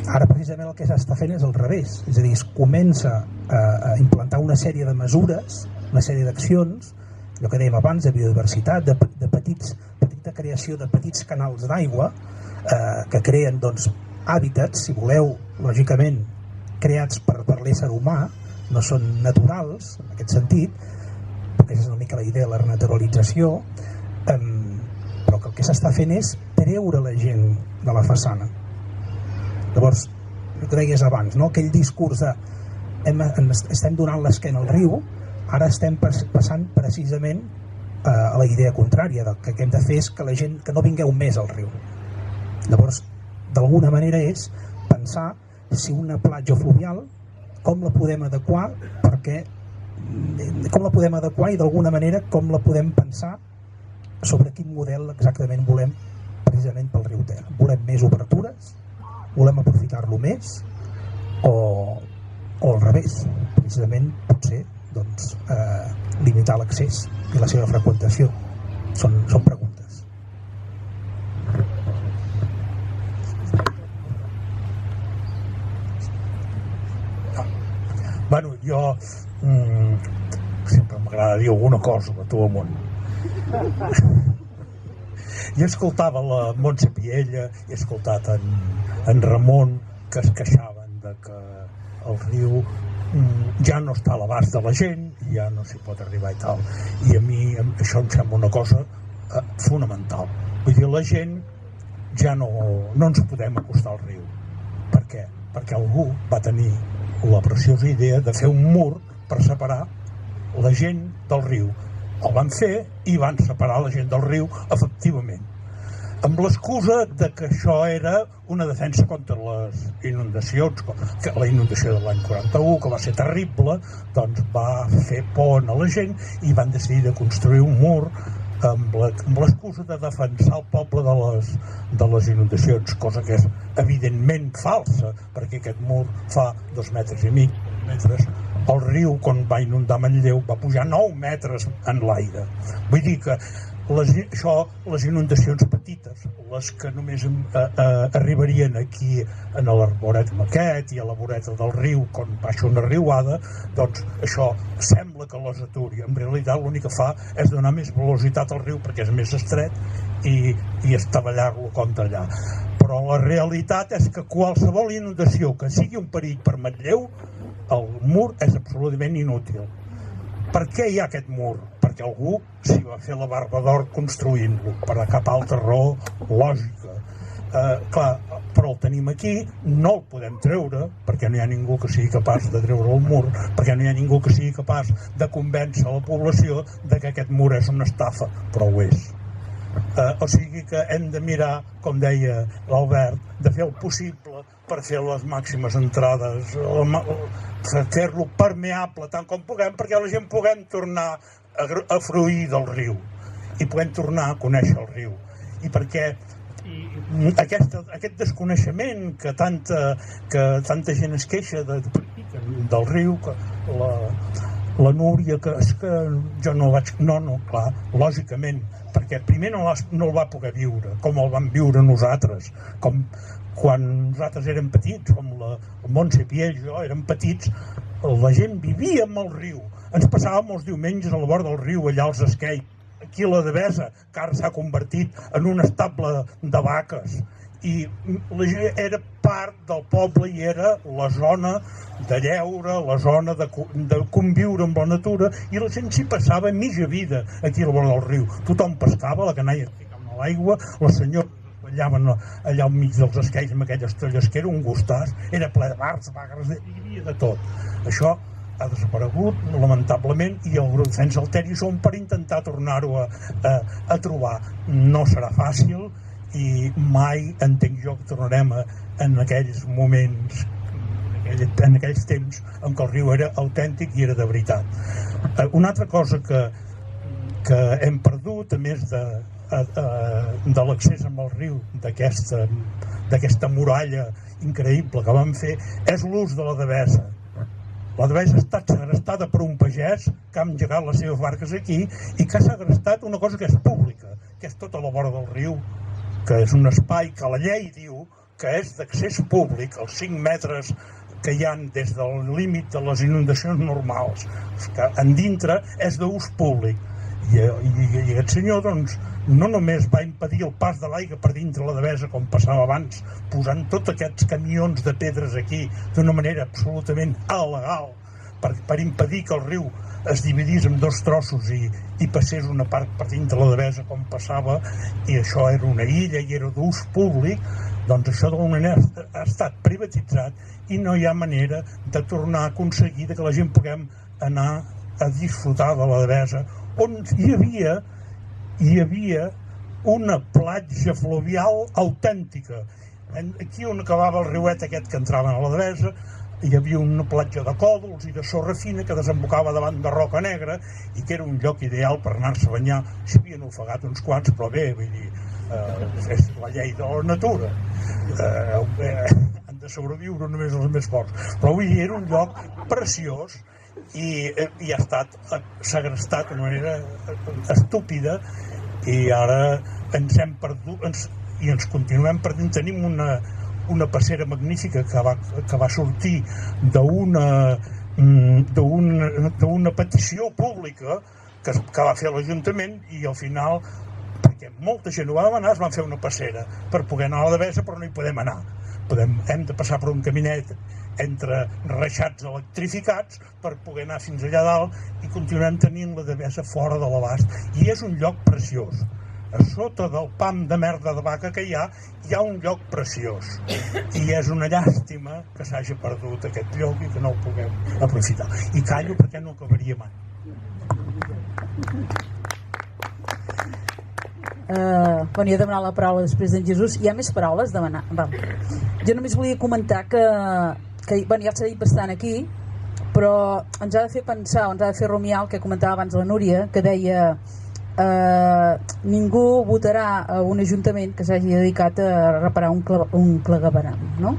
Ara precisament el que s'està fent és al revés, és a dir, es comença a implantar una sèrie de mesures, una sèrie d'accions, allò que dèiem abans, de biodiversitat, de petita creació de petits canals d'aigua que creen doncs, hàbitats, si voleu, lògicament creats per l'ésser humà, no són naturals en aquest sentit, perquè és una mica la idea de la renaturalització, però que el que s'està fent és treure la gent de la façana. Llavors, el que deies abans, no? Aquell discurs de estem donant l'esquena al riu, ara estem passant precisament a la idea contrària, que el que hem de fer és que la gent, que no vingueu més al riu. Llavors, d'alguna manera és pensar si una platja fluvial, com la podem adequar, i d'alguna manera com la podem pensar sobre quin model exactament volem precisament pel riu Ter. Volem més obertures? Volem aprofitar-lo més? O al revés, precisament potser doncs, limitar l'accés i la seva freqüentació? Són preguntes. Bueno, jo sempre m'agrada dir alguna cosa de tu amunt. Jo escoltava la Montse Piella, he escoltat en Ramon, que es queixaven de que el riu ja no està a l'abast de la gent, ja no s'hi pot arribar i tal. I a mi això em sembla una cosa fonamental. Vull dir, la gent ja no ens podem acostar al riu. Per què? Perquè algú va tenir la preciosa idea de fer un mur per separar la gent del riu. El van fer i van separar la gent del riu, efectivament, amb l'excusa de que això era una defensa contra les inundacions, que la inundació de l'any 41, que va ser terrible, doncs va fer por a la gent i van decidir de construir un mur amb l'excusa de defensar el poble de les inundacions, cosa que és evidentment falsa, perquè aquest mur fa 2,5 metres. El riu, quan va inundar Manlleu, va pujar 9 metres en l'aire. Vull dir que les inundacions petites, les que només arribarien aquí en l'arboret aquest i a la voreta del riu quan baixa una riuada, doncs això sembla que les aturi. En realitat l'únic que fa és donar més velocitat al riu perquè és més estret i estavellar-lo contra allà. Però la realitat és que qualsevol inundació que sigui un perill per Manlleu, el mur és absolutament inútil. Per què hi ha aquest mur? Perquè algú s'hi va fer la barba d'or construint-lo, per a cap altra raó lògica. Clar, però el tenim aquí, no el podem treure, perquè no hi ha ningú que sigui capaç de treure el mur, perquè no hi ha ningú que sigui capaç de convèncer la població de que aquest mur és una estafa, però ho és. O sigui que hem de mirar, com deia l'Albert, de fer el possible per fer les màximes entrades, fer-lo permeable tant com puguem, perquè la gent puguem tornar a fruir del riu i puguem tornar a conèixer el riu. I perquè aquest desconeixement que tanta gent es queixa del riu, que la Núria, que és que jo no vaig... No, clar, lògicament, perquè perquè primer no el va poder viure, com el vam viure nosaltres, com quan nosaltres érem petits, com el Montse Piell i jo érem petits, la gent vivia amb el riu, ens passàvem els diumenges a la vora del riu, allà als Esquei, aquí a la Devesa, que ara s'ha convertit en un estable de vaques, i la gent era part del poble i era la zona de lleure, la zona de conviure amb la natura, i la gent s'hi passava mitja vida aquí a la vora del riu. Tothom pescava, la canalla ficava a l'aigua, les senyores ballaven allà al mig dels esqueis amb aquelles tolles que era un gustàs, era ple de bars, bagres, hi havia de tot. Això ha desaparegut, lamentablement, i el grup Defensa del Ter hi som per intentar tornar-ho a trobar. No serà fàcil, i mai entenc jo que tornarem en aquells moments, en aquells temps en què el riu era autèntic i era de veritat. Una altra cosa que hem perdut, a més de l'accés amb el riu, d'aquesta muralla increïble que vam fer, és l'ús de la Devesa. La Devesa ha estat segrestada per un pagès que ha engegat les seves barques aquí i que ha segrestat una cosa que és pública, que és tota la vora del riu, que és un espai que la llei diu que és d'accés públic, els 5 metres que hi ha des del límit de les inundacions normals, que en dintre és d'ús públic. I aquest senyor, doncs, no només va impedir el pas de l'aigua per dintre la Devesa, com passava abans, posant tots aquests camions de pedres aquí d'una manera absolutament il·legal, per impedir que el riu es dividís en 2 trossos i passés una part per dintre la Devesa com passava, i això era una illa i era d'ús públic, doncs això d'alguna manera ha estat privatitzat i no hi ha manera de tornar a aconseguir que la gent puguem anar a disfrutar de la Devesa, on hi havia una platja fluvial autèntica. Aquí on acabava el riuet aquest que entraven a la Devesa, hi havia una platja de còdols i de sorra fina que desembocava davant de Roca Negra i que era un lloc ideal per anar-se a banyar. S'hi havien ofegat uns quants, però bé, vull dir, és la llei de la natura. Han de sobreviure només els més forts. Però vull dir, era un lloc preciós i ha estat segrestat d'una manera estúpida, i ara ens hem perdut i ens continuem perdent. Tenim una passera magnífica que va sortir d'una petició pública que va fer l'Ajuntament, i al final, perquè molta gent ho va demanar, es van fer una passera per poder anar a la Devesa, però no hi podem anar. Hem de passar per un caminet entre reixats electrificats per poder anar fins allà dalt, i continuem tenint la Devesa fora de l'abast, i és un lloc preciós. A sota del pam de merda de vaca que hi ha un lloc preciós, i és una llàstima que s'hagi perdut aquest lloc i que no el puguem aprofitar. I callo perquè no acabaria mai. Jo he demanat la paraula després d'en Jesús. Hi ha més paraules? Jo només volia comentar que ja s'ha dit bastant aquí, però ens ha de fer pensar, ens ha de fer rumiar el que comentava abans la Núria, que deia ningú votarà a un ajuntament que s'hagi dedicat a reparar un clavegueram, no?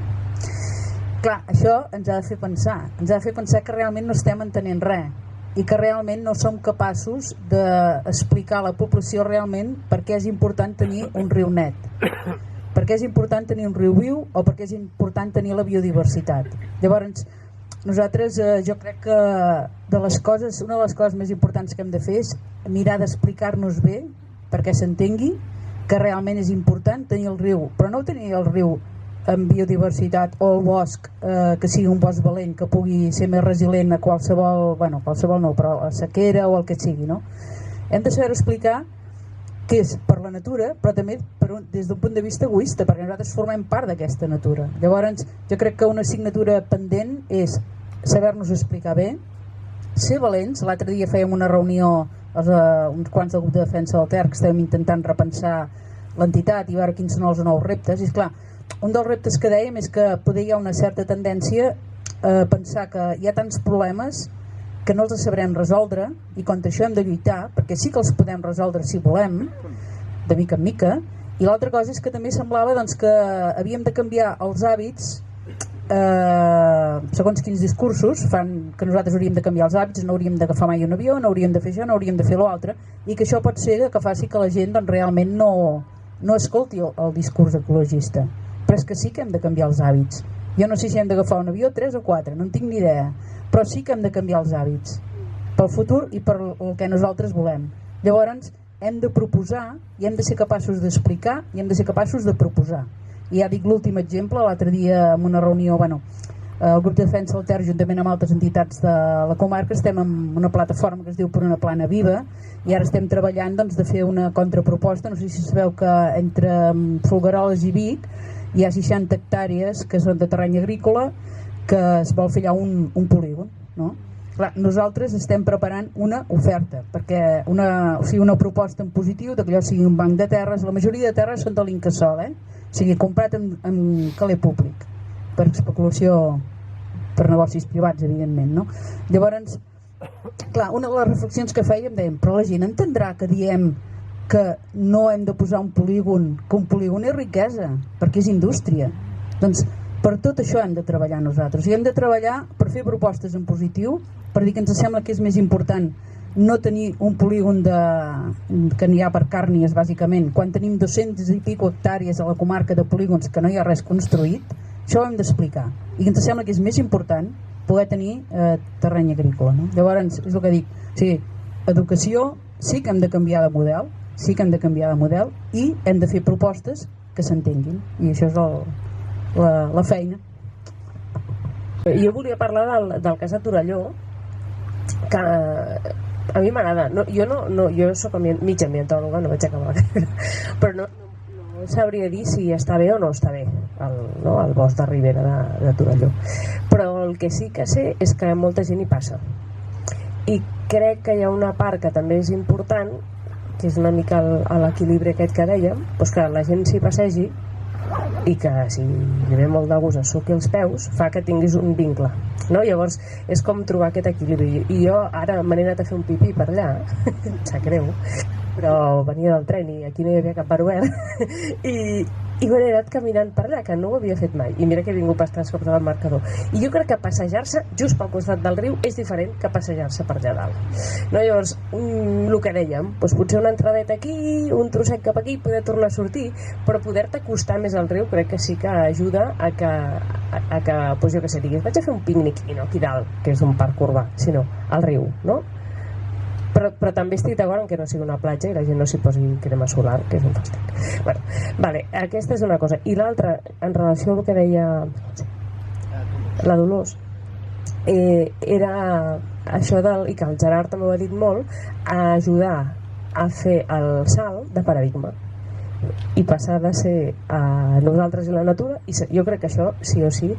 Clar, això ens ha de fer pensar que realment no estem entenent res i que realment no som capaços d'explicar a la població realment per què és important tenir un riu net, per què és important tenir un riu viu o per què és important tenir la biodiversitat. Llavors, nosaltres, jo crec que una de les coses més importants que hem de fer és mirar d'explicar-nos bé perquè s'entengui que realment és important tenir el riu, però no tenir el riu amb biodiversitat o el bosc que sigui un bosc valent, que pugui ser més resilient a qualsevol no, però a sequera o el que sigui, no? Hem de saber explicar que és per la natura, però també des d'un punt de vista egoista, perquè nosaltres formem part d'aquesta natura. Llavors, jo crec que una assignatura pendent és saber-nos explicar bé, ser valents. L'altre dia fèiem una reunió uns quants del grup de defensa del Ter, que estàvem intentant repensar l'entitat i veure quins són els nous reptes. I esclar, un dels reptes que dèiem és que poder hi ha una certa tendència a pensar que hi ha tants problemes que no els sabrem resoldre, i contra això hem de lluitar, perquè sí que els podem resoldre si volem, de mica en mica. I l'altra cosa és que també semblava doncs, que havíem de canviar els hàbits segons quins discursos fan que nosaltres hauríem de canviar els hàbits, no hauríem d'agafar mai un avió, no hauríem de fer això, no hauríem de fer l'altre, i que això pot ser que faci que la gent doncs, realment no escolti el discurs ecologista. Però és que sí que hem de canviar els hàbits. Jo no sé si hem d'agafar un avió 3 o 4, no en tinc ni idea, però sí que hem de canviar els hàbits pel futur i per el que nosaltres volem. Llavors hem de proposar i hem de ser capaços d'explicar i hem de ser capaços de proposar. I ja dic l'últim exemple, l'altre dia en una reunió, el grup de defensa del Ter, juntament amb altres entitats de la comarca, estem en una plataforma que es diu Per una plana viva, i ara estem treballant de fer una contraproposta. No sé si sabeu que entre Folgueroles i Vic hi ha 60 hectàrees que són de terreny agrícola, que es vol fer allà un polígon, no? Clar, nosaltres estem preparant una oferta, perquè una proposta en positiu que allò sigui un banc de terres. La majoria de terres són de l'Incasòl, o sigui, comprat en caler públic, per especulació, per negocis privats, evidentment, no? Llavors, clar, una de les reflexions que fèiem, dèiem, però la gent entendrà que diem que no hem de posar un polígon, que un polígon és riquesa, perquè és indústria. Doncs per tot això hem de treballar nosaltres, i hem de treballar per fer propostes en positiu, per dir que ens sembla que és més important no tenir un polígon que n'hi ha per càrnies, bàsicament, quan tenim 200 i pico hectàrees a la comarca de polígons que no hi ha res construït. Això ho hem d'explicar, i que ens sembla que és més important poder tenir terreny agrícola, no? Llavors, és el que dic, sí, educació, sí que hem de canviar de model, i hem de fer propostes que s'entenguin, i això és la feina. Jo volia parlar del cas de Torelló, que a mi m'agrada. Jo soc mig ambientòloga, no vaig acabar, però no sabria dir si està bé o no està bé el bosc de ribera de Torelló. Però el que sí que sé és que molta gent hi passa, i crec que hi ha una part que també és important, que és una mica l'equilibri aquest que dèiem, doncs que la gent s'hi passegi i que si li ve molt de gust a suqui els peus fa que tinguis un vincle, no? Llavors és com trobar aquest equilibri. I jo ara m'he anat a fer un pipí per allà, sap greu, però venia del tren i aquí no hi havia cap bar obert i m'he anat caminant per allà, que no ho havia fet mai, i mira que he vingut bastant sobre el marcador. I jo crec que passejar-se just pel costat del riu és diferent que passejar-se per allà dalt, no? Llavors, el que dèiem, doncs potser una entradeta aquí, un trosset cap aquí, poder tornar a sortir, però poder-te acostar més al riu crec que sí que ajuda a que doncs jo què sé, diguis, vaig a fer un pícnic, i no aquí dalt, que és un parc urbà, sinó al riu, no? Però també estic d'acord en que no sigui una platja i la gent no s'hi posi crema solar, que és un fàstic. Bueno, vale, aquesta és una cosa. I l'altra, en relació al que deia la Dolors, era això i que el Gerard també ho ha dit molt, a ajudar a fer el salt de paradigma i passar de ser a nosaltres i la natura, i jo crec que això sí o sí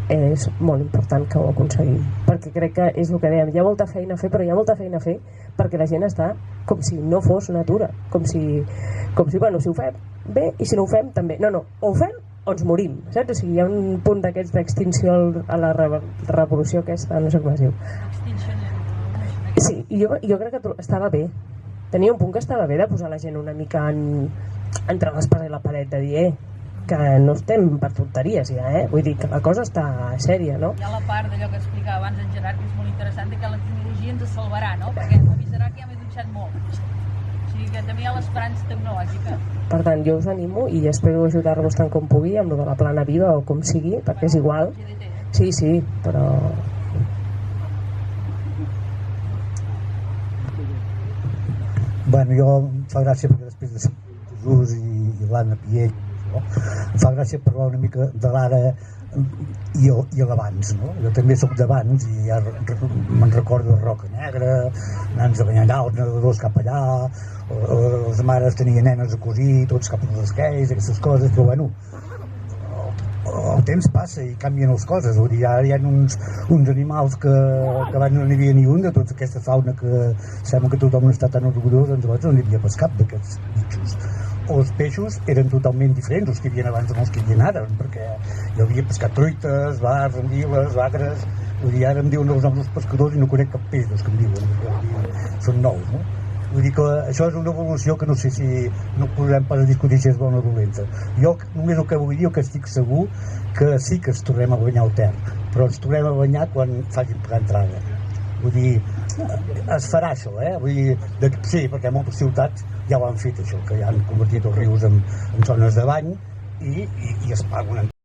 és molt important que ho aconseguim, perquè crec que és el que dèiem, hi ha molta feina a fer, però hi ha molta feina a fer perquè la gent està com si no fos natura, com si bueno, si ho fem bé i si no ho fem també, no, o ho fem o ens morim, saps? O sigui, hi ha un punt d'aquests d'extinció a la revolució aquesta, no sé com es diu. Sí, i jo crec que estava bé, tenia un punt que estava bé de posar la gent una mica entre l'espasa i la paret, de dir, que no estem per tonteries ja, vull dir que la cosa està sèria, no? Hi ha la part d'allò que explicava abans en Gerard, que és molt interessant, que la tecnologia ens salvarà, no? Perquè m'avisarà que ja m'he dutxat molt. O sigui que també hi ha l'esperança tecnològica. Per tant, jo us animo i espero ajudar-vos tant com pugui amb lo de la plana viva o com sigui, perquè és igual. Sí, però... Bueno, jo em fa gràcia perquè després de Jesús i l'Anna Piell, em fa gràcia parlar una mica de l'ara i l'abans, no? Jo també soc d'abans i ja me'n recordo de Roca Negra, nans de Banyallà, els nedadors cap allà, les mares tenien nenes a cosir, tots cap a les queis, aquestes coses, però bueno, el temps passa i canvien les coses, vull dir, ara hi ha uns animals que abans no n'hi havia ni un, de tota aquesta fauna que sembla que tothom està tan orgullós, doncs abans no n'hi havia pas cap d'aquests bitxos. Els peixos eren totalment diferents, els que hi havia abans no els que hi havia ara, perquè jo havia pescat truites, bars, anguiles, bagres, vull dir, ara em diuen els noms dels pescadors i no conec cap peix dels que em diuen, són nous, no? Vull dir que això és una evolució que no sé si no podrem pas discutir si és bona o dolenta. Jo només el que vull dir que estic segur que sí que ens tornem a banyar al Ter, però ens tornem a banyar quan facin per entrada. Vull dir, es farà això, vull dir, sí, perquè moltes ciutats ja ho han fet això, que ja han convertit els rius en zones de bany i es paguen